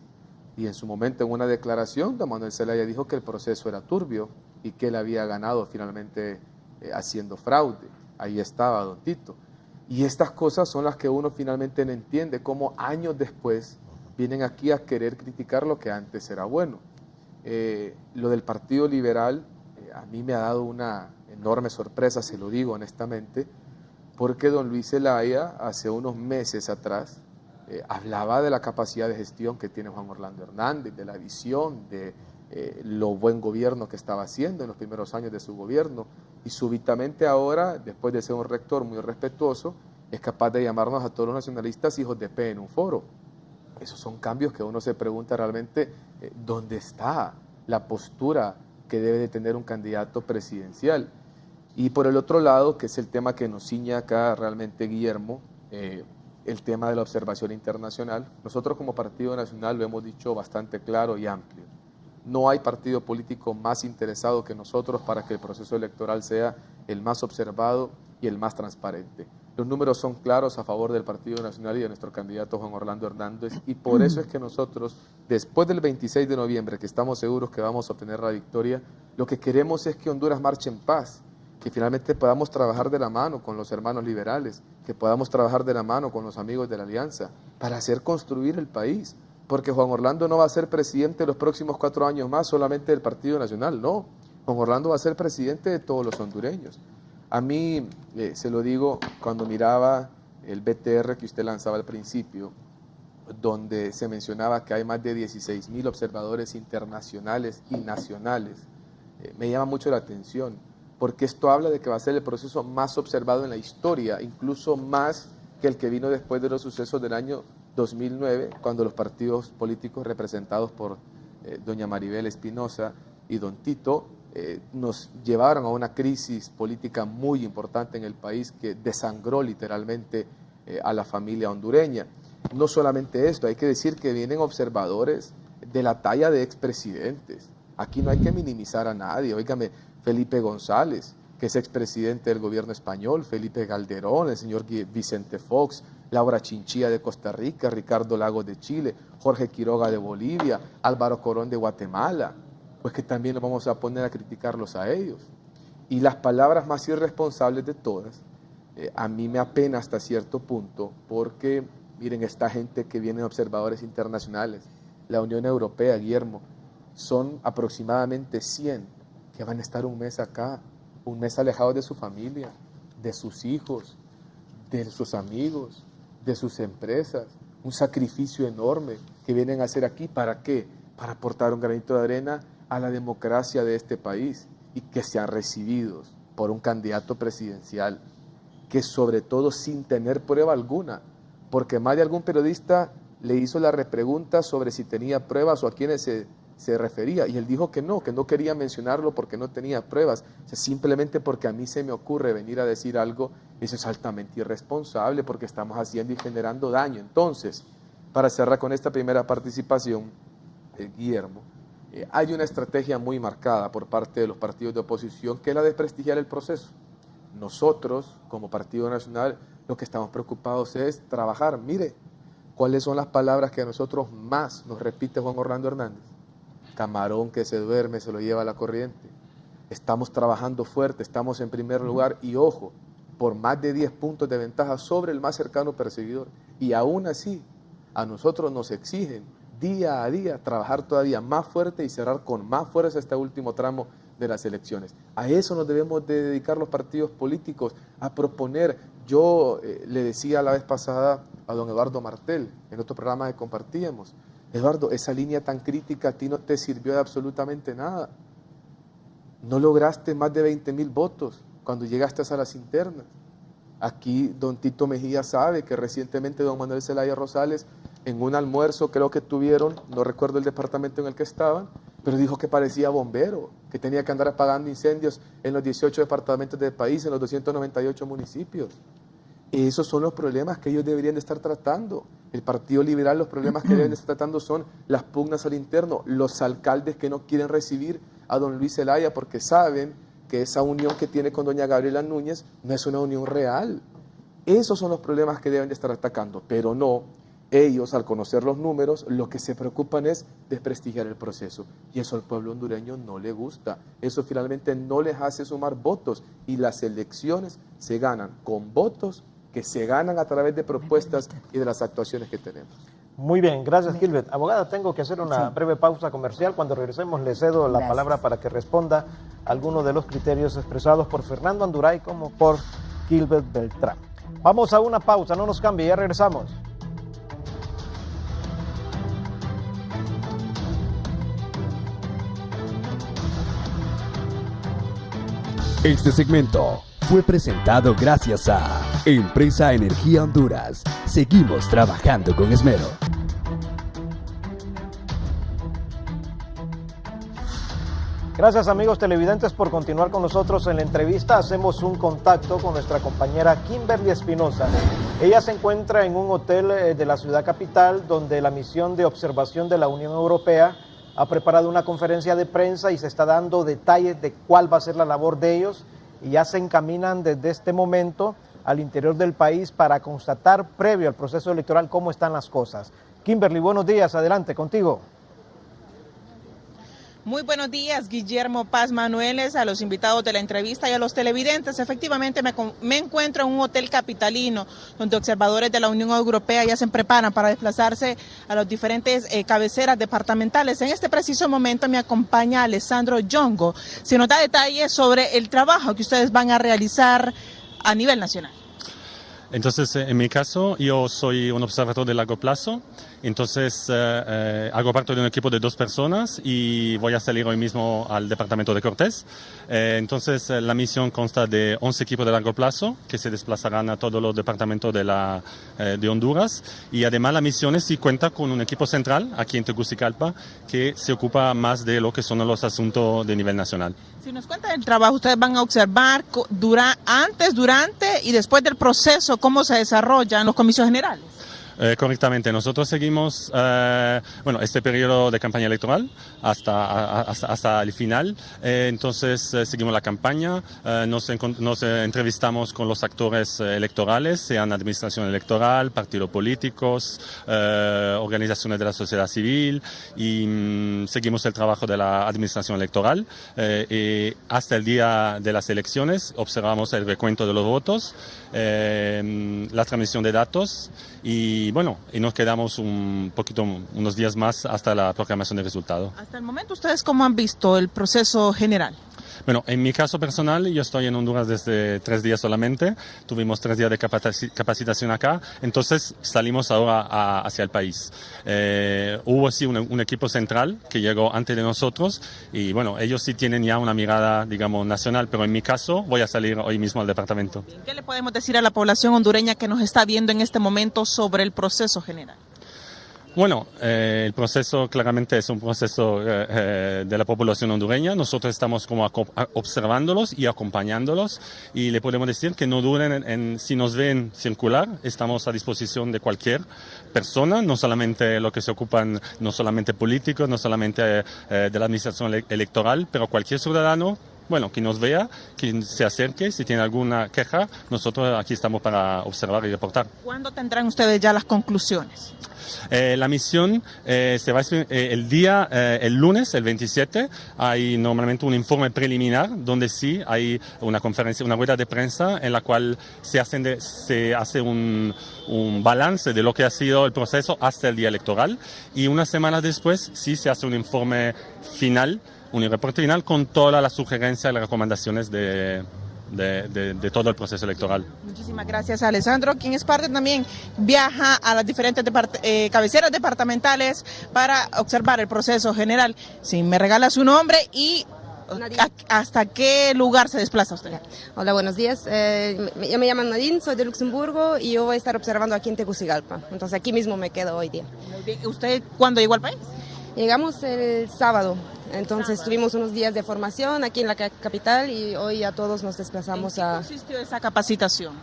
Y en su momento, en una declaración, don Manuel Zelaya dijo que el proceso era turbio y que él había ganado finalmente haciendo fraude. Ahí estaba don Tito. Y estas cosas son las que uno finalmente no entiende, cómo años después vienen aquí a querer criticar lo que antes era bueno. Lo del Partido Liberal a mí me ha dado una enorme sorpresa, se lo digo honestamente, porque don Luis Zelaya hace unos meses atrás hablaba de la capacidad de gestión que tiene Juan Orlando Hernández, de la visión, de lo buen gobierno que estaba haciendo en los primeros años de su gobierno, y súbitamente ahora, después de ser un rector muy respetuoso, es capaz de llamarnos a todos los nacionalistas hijos de P en un foro. Esos son cambios que uno se pregunta realmente dónde está la postura que debe de tener un candidato presidencial. Y por el otro lado, que es el tema que nos ciñe acá realmente Guillermo, el tema de la observación internacional. Nosotros como Partido Nacional lo hemos dicho bastante claro y amplio. No hay partido político más interesado que nosotros para que el proceso electoral sea el más observado y el más transparente. Los números son claros a favor del Partido Nacional y de nuestro candidato Juan Orlando Hernández, y por eso es que nosotros, después del 26 de noviembre, que estamos seguros que vamos a obtener la victoria, lo que queremos es que Honduras marche en paz, que finalmente podamos trabajar de la mano con los hermanos liberales, que podamos trabajar de la mano con los amigos de la Alianza, para hacer construir el país, porque Juan Orlando no va a ser presidente los próximos 4 años más solamente del Partido Nacional, no. Juan Orlando va a ser presidente de todos los hondureños. A mí, se lo digo, cuando miraba el BTR que usted lanzaba al principio, donde se mencionaba que hay más de 16,000 observadores internacionales y nacionales, me llama mucho la atención, porque esto habla de que va a ser el proceso más observado en la historia, incluso más que el que vino después de los sucesos del año 2009, cuando los partidos políticos representados por doña Maribel Espinosa y don Tito nos llevaron a una crisis política muy importante en el país que desangró literalmente a la familia hondureña. No solamente esto, hay que decir que vienen observadores de la talla de expresidentes. Aquí no hay que minimizar a nadie. Óigame, Felipe González, que es expresidente del gobierno español, Felipe Calderón, el señor Vicente Fox, Laura Chinchilla de Costa Rica, Ricardo Lagos de Chile, Jorge Quiroga de Bolivia, Álvaro Corón de Guatemala, pues que también nos vamos a poner a criticarlos a ellos. Y las palabras más irresponsables de todas, a mí me apena hasta cierto punto, porque miren, esta gente que viene de observadores internacionales, la Unión Europea, Guillermo, son aproximadamente 100 que van a estar un mes acá, un mes alejados de su familia, de sus hijos, de sus amigos, de sus empresas, un sacrificio enorme que vienen a hacer aquí. ¿Para qué? Para aportar un granito de arena a la democracia de este país, y que sean recibidos por un candidato presidencial que, sobre todo sin tener prueba alguna, porque más de algún periodista le hizo la repregunta sobre si tenía pruebas o a quiénes se refería, y él dijo que no quería mencionarlo porque no tenía pruebas, o sea, simplemente porque a mí se me ocurre venir a decir algo. Eso es altamente irresponsable, porque estamos haciendo y generando daño. Entonces, para cerrar con esta primera participación, Guillermo, hay una estrategia muy marcada por parte de los partidos de oposición, que es la de desprestigiar el proceso. Nosotros, como Partido Nacional, lo que estamos preocupados es trabajar. Mire, ¿cuáles son las palabras que a nosotros más nos repite Juan Orlando Hernández? Camarón que se duerme se lo lleva la corriente. Estamos trabajando fuerte, estamos en primer lugar y, ojo, por más de 10 puntos de ventaja sobre el más cercano perseguidor. Y aún así, a nosotros nos exigen día a día trabajar todavía más fuerte y cerrar con más fuerza este último tramo de las elecciones. A eso nos debemos de dedicar los partidos políticos, a proponer. Yo le decía la vez pasada a don Eduardo Martel, en otro programa que compartíamos: Eduardo, esa línea tan crítica a ti no te sirvió de absolutamente nada. No lograste más de 20,000 votos cuando llegaste a las internas. Aquí don Tito Mejía sabe que recientemente don Manuel Zelaya Rosales, en un almuerzo creo que tuvieron, no recuerdo el departamento en el que estaban, pero dijo que parecía bombero, que tenía que andar apagando incendios en los 18 departamentos del país, en los 298 municipios. Esos son los problemas que ellos deberían de estar tratando. El Partido Liberal, los problemas que deben de estar tratando son las pugnas al interno, los alcaldes que no quieren recibir a don Luis Zelaya porque saben que esa unión que tiene con doña Gabriela Núñez no es una unión real. Esos son los problemas que deben de estar atacando, pero no, ellos al conocer los números lo que se preocupan es desprestigiar el proceso y eso al pueblo hondureño no le gusta, eso finalmente no les hace sumar votos y las elecciones se ganan con votos que se ganan a través de propuestas y de las actuaciones que tenemos. Muy bien, gracias Gilbert. Abogada, tengo que hacer una breve pausa comercial. Cuando regresemos le cedo la palabra para que responda a algunos de los criterios expresados por Fernando Anduray como por Gilbert Beltrán. Vamos a una pausa, no nos cambie, ya regresamos. Este segmento fue presentado gracias a Empresa Energía Honduras. Seguimos trabajando con esmero. Gracias amigos televidentes por continuar con nosotros en la entrevista. Hacemos un contacto con nuestra compañera Kimberly Espinosa. Ella se encuentra en un hotel de la ciudad capital donde la misión de observación de la Unión Europea ha preparado una conferencia de prensa y se está dando detalles de cuál va a ser la labor de ellos y ya se encaminan desde este momento al interior del país para constatar previo al proceso electoral cómo están las cosas. Kimberly, buenos días, adelante contigo. Muy buenos días, Guillermo Paz Manueles, a los invitados de la entrevista y a los televidentes. Efectivamente, me encuentro en un hotel capitalino donde observadores de la Unión Europea ya se preparan para desplazarse a las diferentes cabeceras departamentales. En este preciso momento me acompaña Alessandro Yongo. Se nos da detalles sobre el trabajo que ustedes van a realizar a nivel nacional. Entonces, en mi caso, yo soy un observador de largo plazo, entonces hago parte de un equipo de 2 personas y voy a salir hoy mismo al departamento de Cortés. Entonces, la misión consta de 11 equipos de largo plazo que se desplazarán a todos los departamentos de Honduras y además la misión sí cuenta con un equipo central aquí en Tegucigalpa que se ocupa más de lo que son los asuntos de nivel nacional. Si nos cuentan el trabajo, ustedes van a observar antes, durante y después del proceso cómo se desarrollan los comicios generales. Correctamente, nosotros seguimos este periodo de campaña electoral hasta el final, entonces seguimos la campaña, nos entrevistamos con los actores electorales, sean administración electoral, partidos políticos, organizaciones de la sociedad civil y seguimos el trabajo de la administración electoral y hasta el día de las elecciones observamos el recuento de los votos, la transmisión de datos y nos quedamos unos días más hasta la proclamación del resultado. Hasta el momento, ¿ustedes cómo han visto el proceso general? Bueno, en mi caso personal, yo estoy en Honduras desde 3 días solamente, tuvimos 3 días de capacitación acá, entonces salimos ahora hacia el país. Hubo sí un equipo central que llegó antes de nosotros y ellos sí tienen ya una mirada, digamos, nacional, pero en mi caso voy a salir hoy mismo al departamento. ¿Qué le podemos decir a la población hondureña que nos está viendo en este momento sobre el proceso general? El proceso claramente es un proceso de la población hondureña. Nosotros estamos como observándolos y acompañándolos y le podemos decir que no duden si nos ven circular, estamos a disposición de cualquier persona, no solamente lo que se ocupan, no solamente políticos, no solamente de la administración electoral, pero cualquier ciudadano que nos vea, que se acerque, si tiene alguna queja, nosotros aquí estamos para observar y reportar. ¿Cuándo tendrán ustedes ya las conclusiones? La misión se va a hacer el lunes, el 27, hay normalmente un informe preliminar donde sí hay una conferencia, una rueda de prensa en la cual se hace un balance de lo que ha sido el proceso hasta el día electoral y unas semanas después sí se hace un informe final, un reporte final con todas las sugerencias y las recomendaciones de todo el proceso electoral. Muchísimas gracias, Alessandro, quien es parte también, viaja a las diferentes cabeceras departamentales para observar el proceso general. Si me regala su nombre y ¿hasta qué lugar se desplaza usted? Hola, buenos días. Yo me llamo Nadine, soy de Luxemburgo y yo voy a estar observando aquí en Tegucigalpa. Entonces aquí mismo me quedo hoy día. Muy bien. ¿Usted cuándo llegó al país? Llegamos el sábado. Entonces tuvimos unos días de formación aquí en la capital y hoy a todos nos desplazamos a... ¿En qué consistió esa capacitación?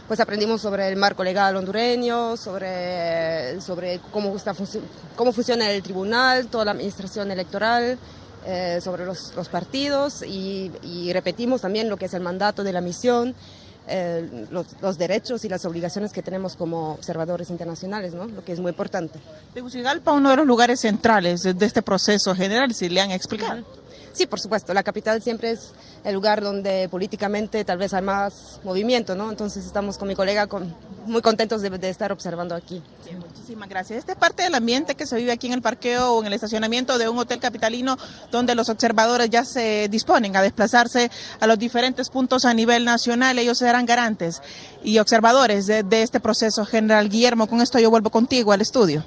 Pues aprendimos sobre el marco legal hondureño, sobre cómo funciona el tribunal, toda la administración electoral, sobre los partidos y repetimos también lo que es el mandato de la misión, los derechos y las obligaciones que tenemos como observadores internacionales, ¿no? Lo que es muy importante. Tegucigalpa, uno de los lugares centrales de este proceso general, si le han explicado. Sí, por supuesto, la capital siempre es el lugar donde políticamente tal vez hay más movimiento, ¿no? Entonces estamos con mi colega muy contentos de estar observando aquí. Sí, muchísimas gracias. Esta es parte del ambiente que se vive aquí en el parqueo o en el estacionamiento de un hotel capitalino, donde los observadores ya se disponen a desplazarse a los diferentes puntos a nivel nacional. Ellos serán garantes y observadores de este proceso general. Guillermo, con esto yo vuelvo contigo al estudio.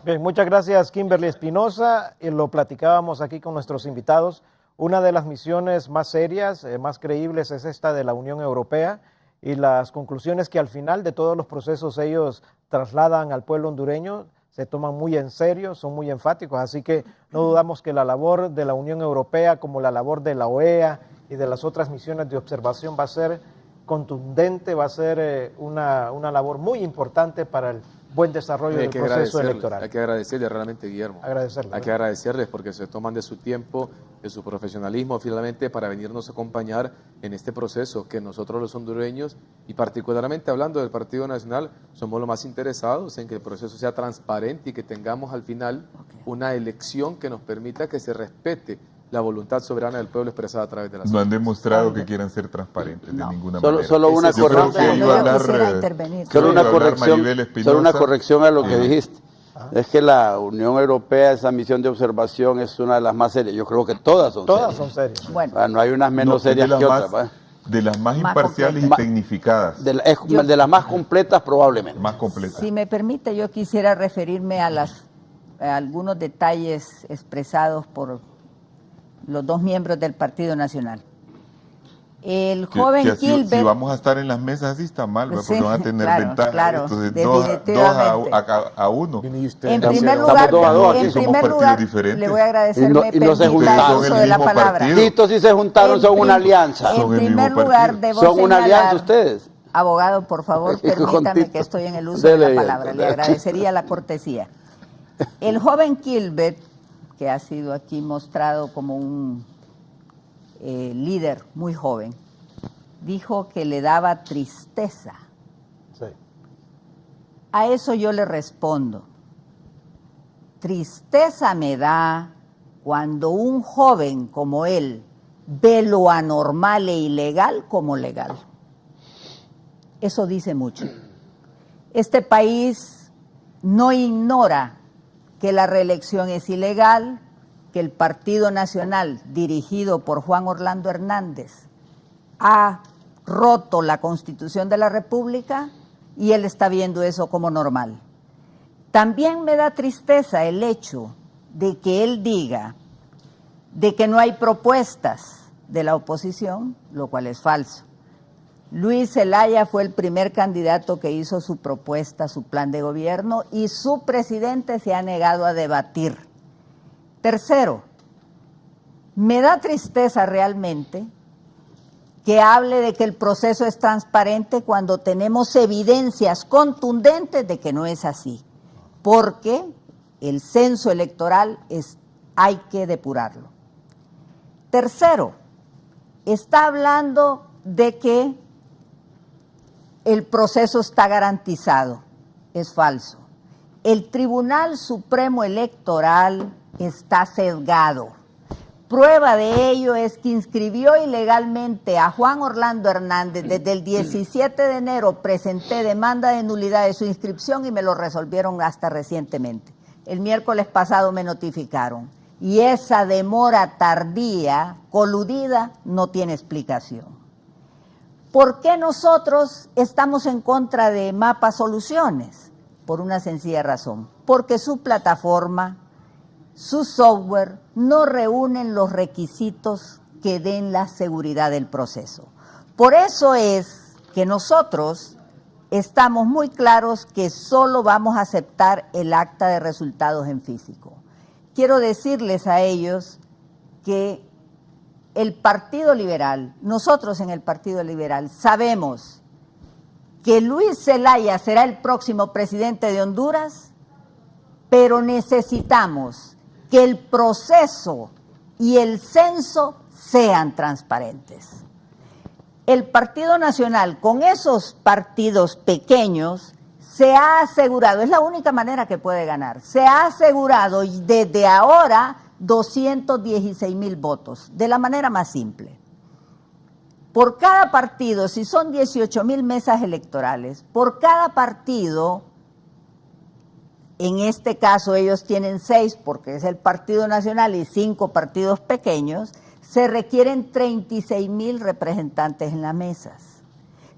Bien, muchas gracias, Kimberly Espinosa. Lo platicábamos aquí con nuestros invitados. Una de las misiones más serias, más creíbles es esta de la Unión Europea, y las conclusiones que al final de todos los procesos ellos trasladan al pueblo hondureño se toman muy en serio, son muy enfáticos, así que no dudamos que la labor de la Unión Europea, como la labor de la OEA y de las otras misiones de observación, va a ser contundente, va a ser una labor muy importante para el buen desarrollo del proceso electoral. Hay que agradecerle realmente, Guillermo. Agradecerle. Hay que agradecerles porque se toman de su tiempo, de su profesionalismo finalmente para venirnos a acompañar en este proceso que nosotros los hondureños y particularmente hablando del Partido Nacional somos los más interesados en que el proceso sea transparente y que tengamos al final una elección que nos permita que se respete la voluntad soberana del pueblo expresada a través de las No han demostrado que quieran ser transparentes de ninguna manera. Solo una corrección a lo que dijiste. Es que la Unión Europea, esa misión de observación es una de las más serias. Yo creo que todas son serias. Todas son serias. Bueno, no hay unas menos serias que otras. De las más imparciales y tecnificadas. De las más completas probablemente. Más completas. Si me permite, yo quisiera referirme a algunos detalles expresados por los dos miembros del Partido Nacional. El joven Gilbert... Si vamos a estar en las mesas así está mal, sí, porque van a tener ventaja. Claro, entonces definitivamente. 2 a 1. En primer lugar, le voy a agradecer y no se juntaron, uso de la palabra. Tito, si se juntaron, son una alianza. En primer lugar, debo son una alianza ustedes. Abogado, por favor, permítame que estoy en el uso de la palabra. Le agradecería la cortesía. El joven Gilbert, que ha sido aquí mostrado como un líder muy joven, dijo que le daba tristeza. Sí. A eso yo le respondo, tristeza me da cuando un joven como él ve lo anormal e ilegal como legal. Eso dice mucho. Este país no ignora que la reelección es ilegal, que el Partido Nacional, dirigido por Juan Orlando Hernández, ha roto la Constitución de la República y él está viendo eso como normal. También me da tristeza el hecho de que él diga de que no hay propuestas de la oposición, lo cual es falso. Luis Zelaya fue el primer candidato que hizo su propuesta, su plan de gobierno, y su presidente se ha negado a debatir. Tercero, me da tristeza realmente que hable de que el proceso es transparente cuando tenemos evidencias contundentes de que no es así, porque el censo electoral hay que depurarlo. Tercero, está hablando de que el proceso está garantizado. Es falso. El Tribunal Supremo Electoral está sesgado. Prueba de ello es que inscribió ilegalmente a Juan Orlando Hernández. Desde el 17 de enero presenté demanda de nulidad de su inscripción y me lo resolvieron hasta recientemente. El miércoles pasado me notificaron. Y esa demora tardía, coludida, no tiene explicación. ¿Por qué nosotros estamos en contra de Mapa Soluciones? Por una sencilla razón. Porque su plataforma, su software, no reúnen los requisitos que den la seguridad del proceso. Por eso es que nosotros estamos muy claros que solo vamos a aceptar el acta de resultados en físico. Quiero decirles a ellos que el Partido Liberal, nosotros en el Partido Liberal sabemos que Luis Zelaya será el próximo presidente de Honduras, pero necesitamos que el proceso y el censo sean transparentes. El Partido Nacional, con esos partidos pequeños, se ha asegurado, es la única manera que puede ganar, se ha asegurado desde ahora 216,000 votos, de la manera más simple. Por cada partido, si son 18,000 mesas electorales, por cada partido, en este caso ellos tienen 6 porque es el Partido Nacional y 5 partidos pequeños, se requieren 36,000 representantes en las mesas.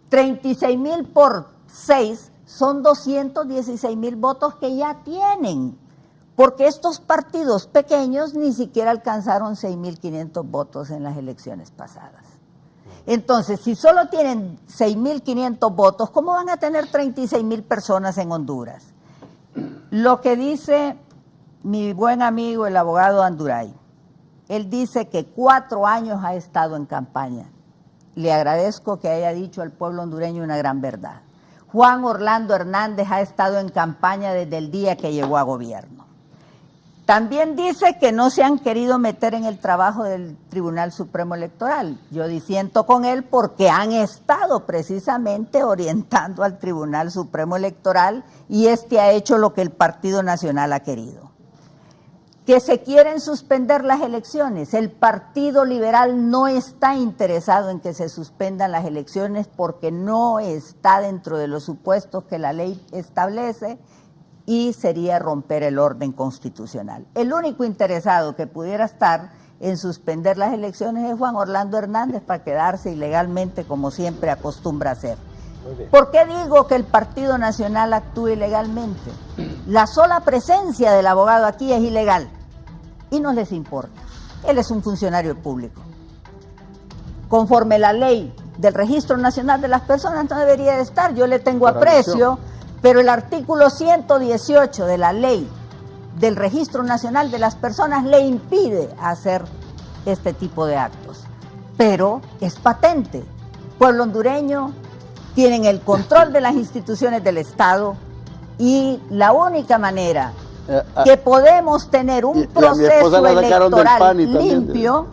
36,000 por 6 son 216,000 votos que ya tienen, porque estos partidos pequeños ni siquiera alcanzaron 6,500 votos en las elecciones pasadas. Entonces, si solo tienen 6,500 votos, ¿cómo van a tener 36,000 personas en Honduras? Lo que dice mi buen amigo, el abogado Anduray, él dice que 4 años ha estado en campaña. Le agradezco que haya dicho al pueblo hondureño una gran verdad. Juan Orlando Hernández ha estado en campaña desde el día que llegó a gobierno. También dice que no se han querido meter en el trabajo del Tribunal Supremo Electoral. Yo disiento con él porque han estado precisamente orientando al Tribunal Supremo Electoral y este ha hecho lo que el Partido Nacional ha querido. Que se quieren suspender las elecciones. El Partido Liberal no está interesado en que se suspendan las elecciones porque no está dentro de los supuestos que la ley establece y sería romper el orden constitucional. El único interesado que pudiera estar en suspender las elecciones es Juan Orlando Hernández para quedarse ilegalmente como siempre acostumbra hacer. ¿Por qué digo que el Partido Nacional actúe ilegalmente? La sola presencia del abogado aquí es ilegal y no les importa. Él es un funcionario público. Conforme la ley del Registro Nacional de las Personas no debería de estar, yo le tengo aprecio, pero el artículo 118 de la ley del Registro Nacional de las Personas le impide hacer este tipo de actos. Pero es patente. Pueblo hondureño tienen el control de las instituciones del Estado y la única manera que podemos tener un proceso electoral limpio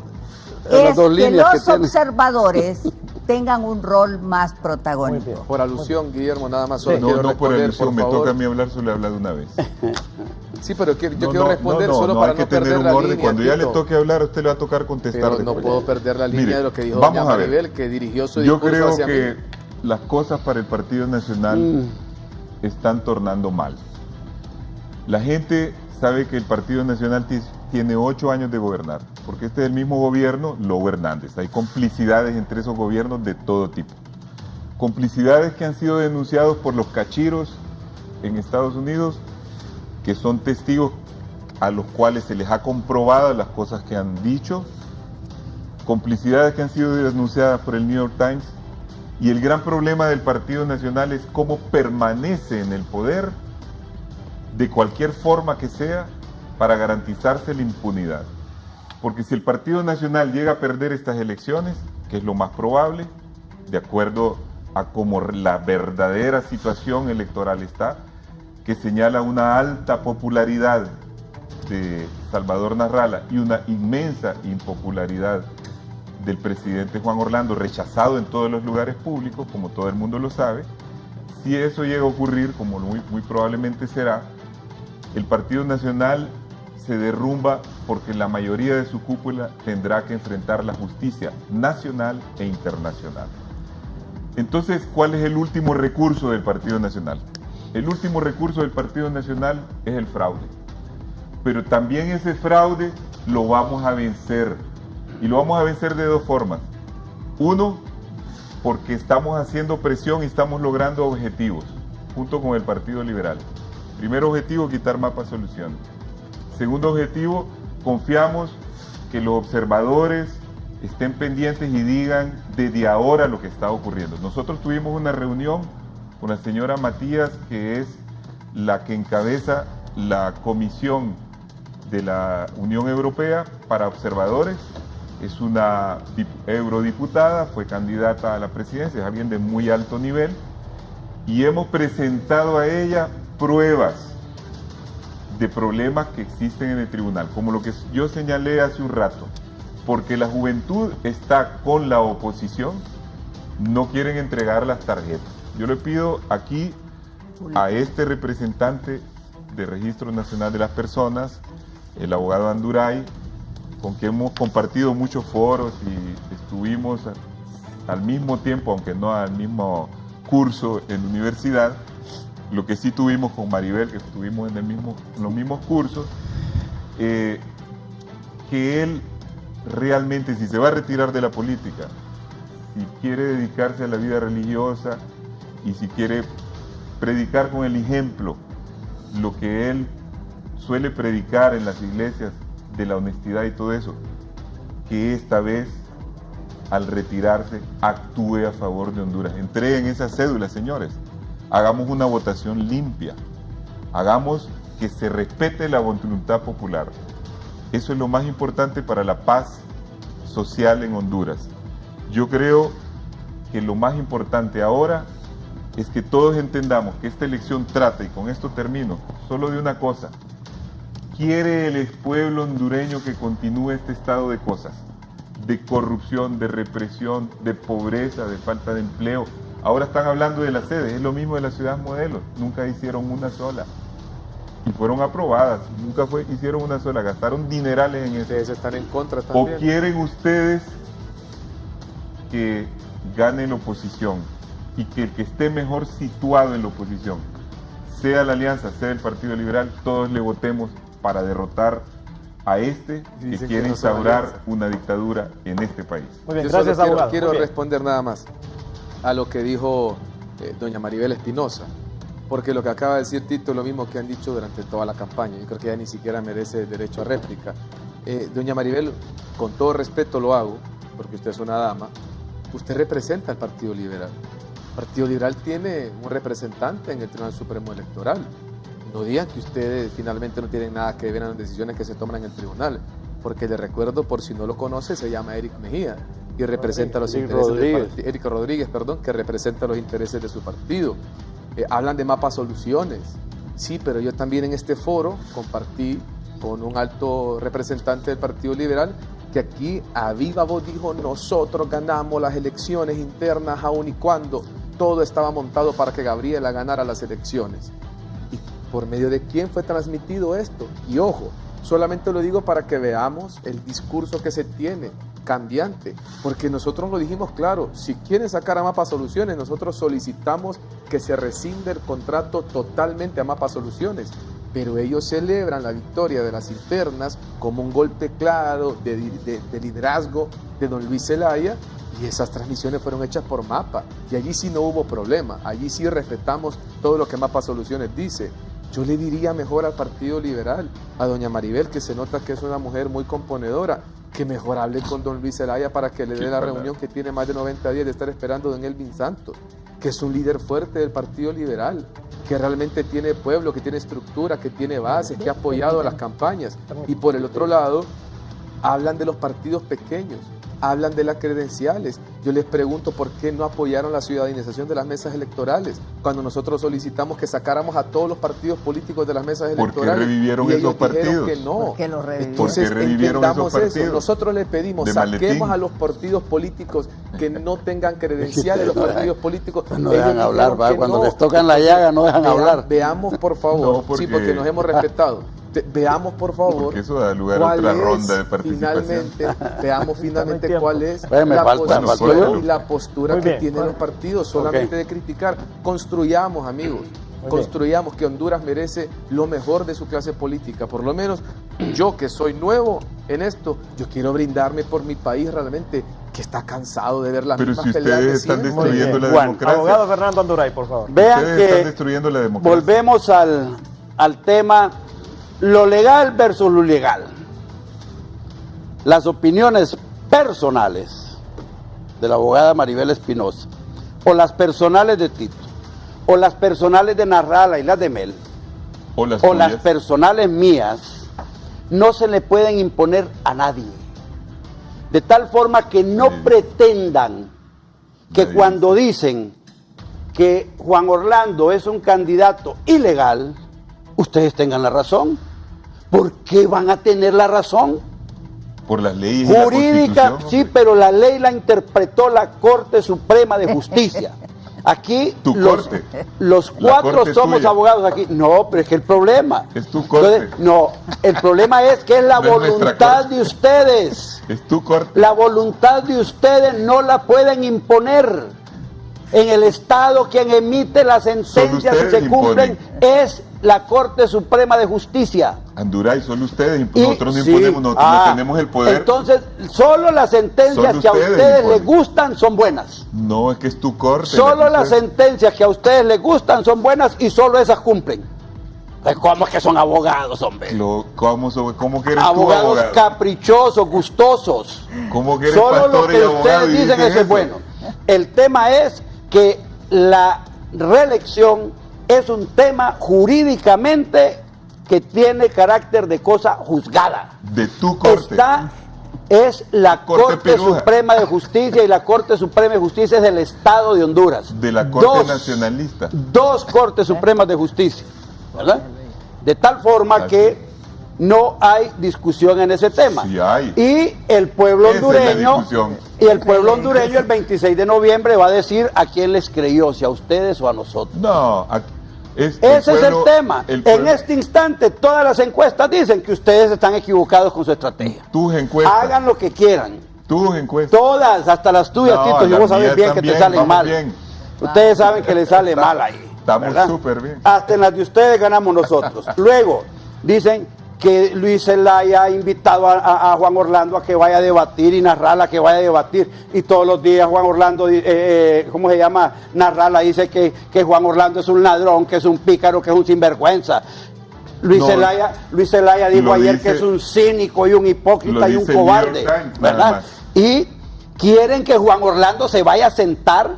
es que los observadores tengan un rol más protagónico. Por alusión, Guillermo, nada más solo quiero responder, por alusión, por favor. me toca a mí hablar, solo he hablado una vez. Sí, pero yo quiero responder solo para no perder la línea. Cuando ya le toque hablar, a usted le va a tocar contestar. Pero no puedo perder la línea de lo que dijo doña Maribel, que dirigió su discurso hacia mí. Yo creo que las cosas para el Partido Nacional están tornando mal. La gente sabe que el Partido Nacional tiene 8 años de gobernar, porque este es el mismo gobierno, Lobo Hernández. Hay complicidades entre esos gobiernos de todo tipo. Complicidades que han sido denunciados por los cachiros en Estados Unidos, que son testigos a los cuales se les ha comprobado las cosas que han dicho. Complicidades que han sido denunciadas por el New York Times. Y el gran problema del Partido Nacional es cómo permanece en el poder de cualquier forma que sea para garantizarse la impunidad. Porque si el Partido Nacional llega a perder estas elecciones, que es lo más probable, de acuerdo a cómo la verdadera situación electoral está, que señala una alta popularidad de Salvador Narrala y una inmensa impopularidad del presidente Juan Orlando, rechazado en todos los lugares públicos, como todo el mundo lo sabe, si eso llega a ocurrir, como muy probablemente será, el Partido Nacional se derrumba porque la mayoría de su cúpula tendrá que enfrentar la justicia nacional e internacional. Entonces, ¿cuál es el último recurso del Partido Nacional? El último recurso del Partido Nacional es el fraude. Pero también ese fraude lo vamos a vencer. Y lo vamos a vencer de 2 formas. Uno, porque estamos haciendo presión y estamos logrando objetivos, junto con el Partido Liberal. Primer objetivo, quitar Mapa Soluciones. Segundo objetivo, confiamos que los observadores estén pendientes y digan desde ahora lo que está ocurriendo. Nosotros tuvimos una reunión con la señora Matías, que es la que encabeza la comisión de la Unión Europea para observadores. Es una eurodiputada, fue candidata a la presidencia, es alguien de muy alto nivel, y hemos presentado a ella pruebas de problemas que existen en el tribunal, como lo que yo señalé hace un rato, porque la juventud está con la oposición, no quieren entregar las tarjetas. Yo le pido aquí a este representante de Registro Nacional de las Personas, el abogado Anduray, con quien hemos compartido muchos foros y estuvimos al mismo tiempo, aunque no al mismo curso en la universidad, lo que sí tuvimos con Maribel, que estuvimos en los mismos cursos, que él realmente, si se va a retirar de la política, si quiere dedicarse a la vida religiosa y si quiere predicar con el ejemplo lo que él suele predicar en las iglesias de la honestidad y todo eso, que esta vez al retirarse actúe a favor de Honduras. Entreguen esas cédulas, señores. Hagamos una votación limpia. Hagamos que se respete la voluntad popular. Eso es lo más importante para la paz social en Honduras. Yo creo que lo más importante ahora es que todos entendamos que esta elección trata, y con esto termino, solo de una cosa. ¿Quiere el pueblo hondureño que continúe este estado de cosas? De corrupción, de represión, de pobreza, de falta de empleo. Ahora están hablando de las sedes, es lo mismo de las ciudades modelos, nunca hicieron una sola. Y fueron aprobadas, nunca hicieron una sola, gastaron dinerales en eso. Ustedes están en contra también. ¿O quieren ustedes que gane la oposición y que el que esté mejor situado en la oposición, sea la alianza, sea el Partido Liberal, todos le votemos para derrotar a que quiere instaurar una dictadura en este país? Muy bien, Yo gracias, solo abogado. quiero responder nada más a lo que dijo doña Maribel Espinosa, porque lo que acaba de decir Tito es lo mismo que han dicho durante toda la campaña. Yo creo que ya ni siquiera merece derecho a réplica. Doña Maribel, con todo respeto lo hago, porque usted es una dama, usted representa al Partido Liberal. El Partido Liberal tiene un representante en el Tribunal Supremo Electoral. No digan que ustedes finalmente no tienen nada que ver en las decisiones que se toman en el tribunal, porque les recuerdo, por si no lo conoce, se llama Eric Mejía y representa los intereses Eric Rodríguez, que representa los intereses de su partido. Hablan de Mapa Soluciones, sí, pero yo también en este foro compartí con un alto representante del Partido Liberal que aquí a viva voz dijo: nosotros ganamos las elecciones internas aun y cuando todo estaba montado para que Gabriela ganara las elecciones. ¿Por medio de quién fue transmitido esto? Y ojo, solamente lo digo para que veamos el discurso que se tiene, cambiante, porque nosotros lo dijimos claro: si quieren sacar a Mapa Soluciones, nosotros solicitamos que se rescinde el contrato totalmente a Mapa Soluciones, pero ellos celebran la victoria de las internas como un golpe claro de liderazgo de don Luis Zelaya, y esas transmisiones fueron hechas por Mapa, y allí sí no hubo problema, allí sí respetamos todo lo que Mapa Soluciones dice. Yo le diría mejor al Partido Liberal, a doña Maribel, que se nota que es una mujer muy componedora, que mejor hable con don Luis Zelaya para que le dé la reunión que tiene más de 90 días de estar esperando don Elvin Santos, que es un líder fuerte del Partido Liberal, que realmente tiene pueblo, que tiene estructura, que tiene bases, que ha apoyado a las campañas. Y por el otro lado, hablan de los partidos pequeños, hablan de las credenciales. Yo les pregunto por qué no apoyaron la ciudadanización de las mesas electorales cuando nosotros solicitamos que sacáramos a todos los partidos políticos de las mesas electorales. ¿Por qué revivieron esos partidos? Que no. ¿Por qué los revivieron? Entonces, ¿Por qué revivieron esos partidos? Eso. Nosotros le pedimos, saquemos a los partidos políticos que no tengan credenciales, los partidos políticos. No dejan hablar, cuando les tocan la llaga no dejan hablar. Veamos, por favor, sí, porque nos hemos respetado. Veamos, por favor, porque eso da lugar a otra ronda de participación. Veamos finalmente cuál es la postura que tienen los partidos, solamente de criticar. Construyamos, amigos, construyamos que Honduras merece lo mejor de su clase política. Por lo menos yo, que soy nuevo en esto, yo quiero brindarme por mi país realmente, que está cansado de ver las mismas peleas. Pero si ustedes están destruyendo la democracia. Abogado Fernando Anduray, por favor. Vean que están destruyendo la democracia. Volvemos al tema, lo legal versus lo ilegal. Las opiniones personales de la abogada Maribel Espinosa, o las personales de Tito, o las personales de Narrala y las de Mel, o las personales mías, no se le pueden imponer a nadie. De tal forma que no pretendan que cuando dicen que Juan Orlando es un candidato ilegal, ustedes tengan la razón. ¿Por qué van a tener la razón? Por las leyes Jurídica, y la Constitución, sí, pero la ley la interpretó la Corte Suprema de Justicia. Aquí los cuatro somos tuya. abogados aquí. No, pero es que el problema. Es tu corte. Entonces, no, el problema es que es la No es nuestra voluntad corte. de ustedes. Es tu corte. La voluntad de ustedes no la pueden imponer. En el Estado quien emite las sentencias y ustedes se cumplen imponen. es la Corte Suprema de Justicia. Anduray, solo ustedes, Y- nosotros no sí, imponemos, nosotros no tenemos el poder. Entonces, solo las sentencias Solo que a ustedes ustedes imponen. les gustan son buenas. No, es que es tu corte. Solo la las sentencias que a ustedes les gustan son buenas y solo esas cumplen. ¿Cómo es que son abogados, hombre? ¿Cómo que eres tú Abogados abogado? caprichosos, gustosos. ¿Cómo que eres Solo pastor lo que y abogado ustedes y dicen dices eso es bueno. El tema es que la reelección es un tema jurídicamente que tiene carácter de cosa juzgada. De tu corte. Es la Corte Corte Piruja. Suprema de Justicia y la Corte Suprema de Justicia es del Estado de Honduras. De la Corte Nacionalista. Dos Cortes Supremas de Justicia, ¿verdad? De tal forma que no hay discusión en ese tema. Sí hay. Y el pueblo Esa es la hondureño, discusión. y el pueblo hondureño el 26 de noviembre va a decir a quién les creyó, si a ustedes o a nosotros. No, Ese es el tema. En este instante todas las encuestas dicen que ustedes están equivocados con su estrategia. Tus encuestas. Hagan lo que quieran. Tus encuestas. Todas, hasta las tuyas, No, Tito, y las vos sabés mías bien que te también, salen vamos mal. bien. Ustedes saben que les sale mal ahí. Estamos ¿verdad? súper bien. Hasta en las de ustedes ganamos nosotros. Luego, dicen que Luis Zelaya ha invitado a Juan Orlando a que vaya a debatir y Narrala que vaya a debatir. Y todos los días Juan Orlando, ¿cómo se llama? Narrala dice que Juan Orlando es un ladrón, que es un pícaro, que es un sinvergüenza. Luis Zelaya dijo ayer que es un cínico y un hipócrita y un cobarde. ¿Verdad? Y quieren que Juan Orlando se vaya a sentar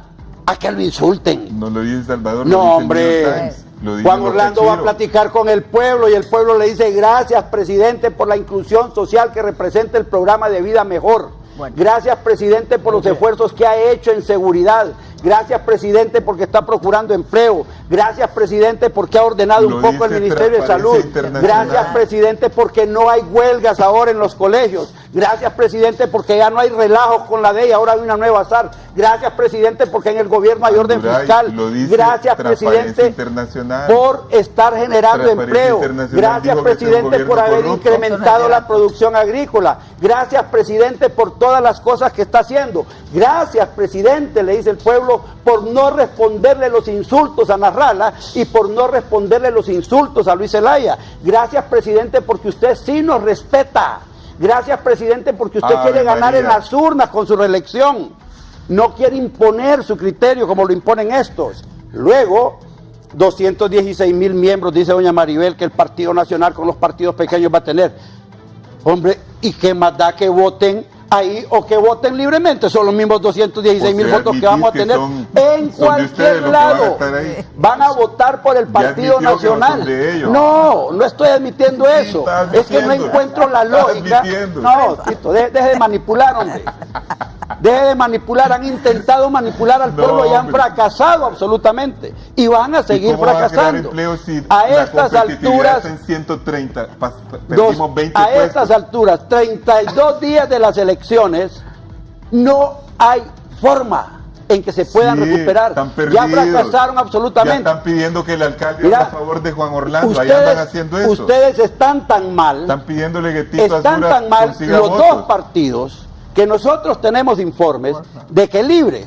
a que lo insulten. No lo dice Salvador. No, lo dice el hombre. New York Times, lo dice Juan los Orlando va a cachiros. platicar con el pueblo y el pueblo le dice gracias, presidente, por la inclusión social que representa el programa de vida mejor. Gracias, presidente, por los esfuerzos que ha hecho en seguridad. Gracias, presidente, porque está procurando empleo. Gracias, presidente, porque ha ordenado un poco el Ministerio de Salud. Gracias, presidente, porque no hay huelgas ahora en los colegios. Gracias, presidente, porque ya no hay relajos con la ley, ahora hay una nueva SAR. Gracias, presidente, porque en el gobierno hay orden fiscal. Gracias, presidente, por estar generando empleo. Gracias, presidente, por haber incrementado la producción agrícola. Gracias, presidente, por todas las cosas que está haciendo. Gracias, presidente, le dice el pueblo, por no responderle los insultos a Narrala y por no responderle los insultos a Luis Zelaya. Gracias, presidente, porque usted sí nos respeta. Gracias, presidente, porque usted quiere ganar en las urnas con su reelección. No quiere imponer su criterio como lo imponen estos. Luego, 216,000 miembros, dice doña Maribel, que el Partido Nacional con los partidos pequeños va a tener. Hombre, ¿y qué más da que voten ahí o que voten libremente? Son los mismos 216,000 votos que vamos a tener en cualquier lado. Van a votar por el Partido Nacional. No, no estoy admitiendo eso. Es que no encuentro la lógica. No, Tito, deje de manipular, hombre. Deje de manipular. Han intentado manipular al pueblo y han fracasado absolutamente. Y van a seguir fracasando. A estas alturas, en 130, perdimos 20 a estas alturas, 32 días de las elecciones, no hay forma en que se puedan recuperar. Ya fracasaron absolutamente. Ya están pidiendo que el alcalde haga a favor de Juan Orlando. Allá andan haciendo eso. Ustedes están tan mal. Están pidiéndole que Tito están Azura tan mal consiga los votos. dos partidos que nosotros tenemos informes de que Libre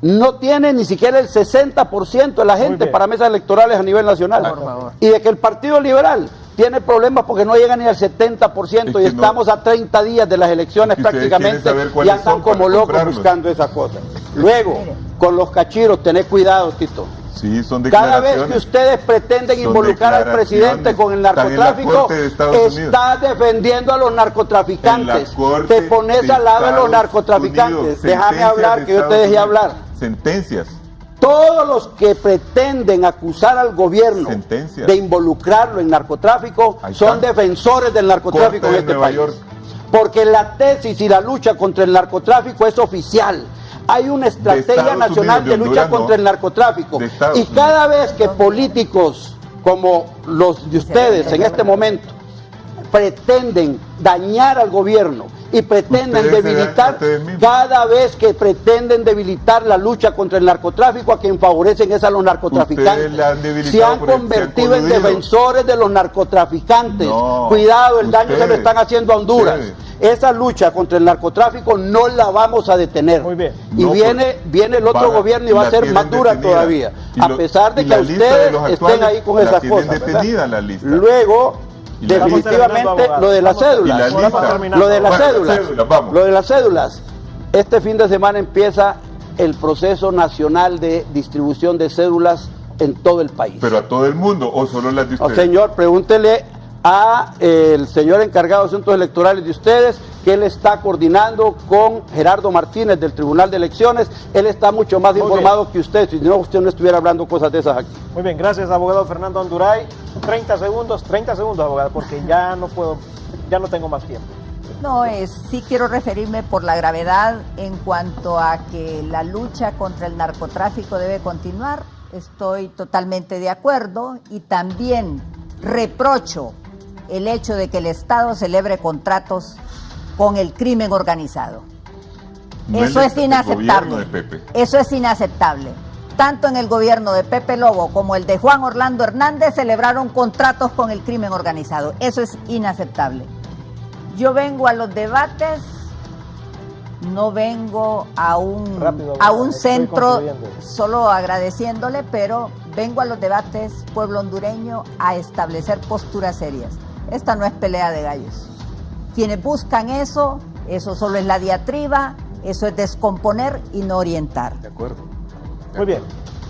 no tiene ni siquiera el 60% de la gente para mesas electorales a nivel nacional. Y de que el Partido Liberal tiene problemas porque no llega ni al 70% y estamos a 30 días de las elecciones prácticamente y andan como locos buscando esas cosas. Luego, con los cachiros, tened cuidado, Tito. Sí, son Cada vez que ustedes pretenden involucrar al presidente con el narcotráfico, está defendiendo a los narcotraficantes. Te pones al lado de los narcotraficantes. Déjame hablar, que yo te dejé hablar. Sentencias. Todos los que pretenden acusar al gobierno de involucrarlo en narcotráfico son defensores del narcotráfico en este país. Porque la tesis y la lucha contra el narcotráfico es oficial. Hay una estrategia nacional de lucha contra el narcotráfico. Y cada vez que políticos como los de ustedes en este momento, pretenden dañar al gobierno y pretenden debilitar, cada vez que pretenden debilitar la lucha contra el narcotráfico, a quien favorecen es a los narcotraficantes. Se han convertido en defensores de los narcotraficantes. No, cuidado, el daño se lo están haciendo a Honduras. Esa lucha contra el narcotráfico no la vamos a detener. Muy bien. Y no, viene el otro gobierno y va a ser más dura todavía. A pesar de que ustedes estén ahí con esas cosas. Luego, definitivamente lo de las cédulas. Lo de las cédulas. Este fin de semana empieza el proceso nacional de distribución de cédulas en todo el país. ¿Pero a todo el mundo o solo las de ustedes? Señor, pregúntele a el señor encargado de asuntos electorales de ustedes, que él está coordinando con Gerardo Martínez del Tribunal de Elecciones. Él está mucho más informado que usted, si no, usted no estuviera hablando cosas de esas aquí. Muy bien, gracias, abogado Fernando Anduray. 30 segundos, abogado, porque ya no tengo más tiempo. No, sí quiero referirme por la gravedad en cuanto a que la lucha contra el narcotráfico debe continuar. Estoy totalmente de acuerdo y también reprocho el hecho de que el Estado celebre contratos con el crimen organizado. Eso es inaceptable. Eso es inaceptable. Tanto en el gobierno de Pepe Lobo como el de Juan Orlando Hernández celebraron contratos con el crimen organizado. Eso es inaceptable. Yo vengo a los debates, no vengo a un centro, solo agradeciéndole, pero vengo a los debates, pueblo hondureño, a establecer posturas serias. Esta no es pelea de gallos. Quienes buscan eso solo es la diatriba, eso es descomponer y no orientar. De acuerdo. Muy bien.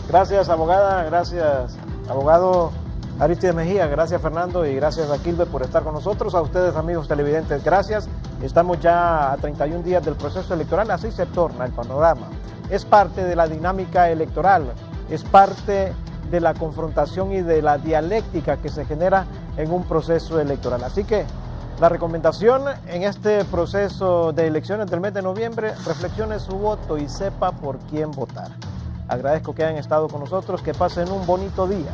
Gracias, abogada. Gracias, abogado Aristide Mejía. Gracias, Fernando. Y gracias a Quilbe por estar con nosotros. A ustedes, amigos televidentes, gracias. Estamos ya a 31 días del proceso electoral. Así se torna el panorama. Es parte de la dinámica electoral. Es parte de la confrontación y de la dialéctica que se genera en un proceso electoral. Así que la recomendación en este proceso de elecciones del mes de noviembre, reflexione su voto y sepa por quién votar. Agradezco que hayan estado con nosotros, que pasen un bonito día.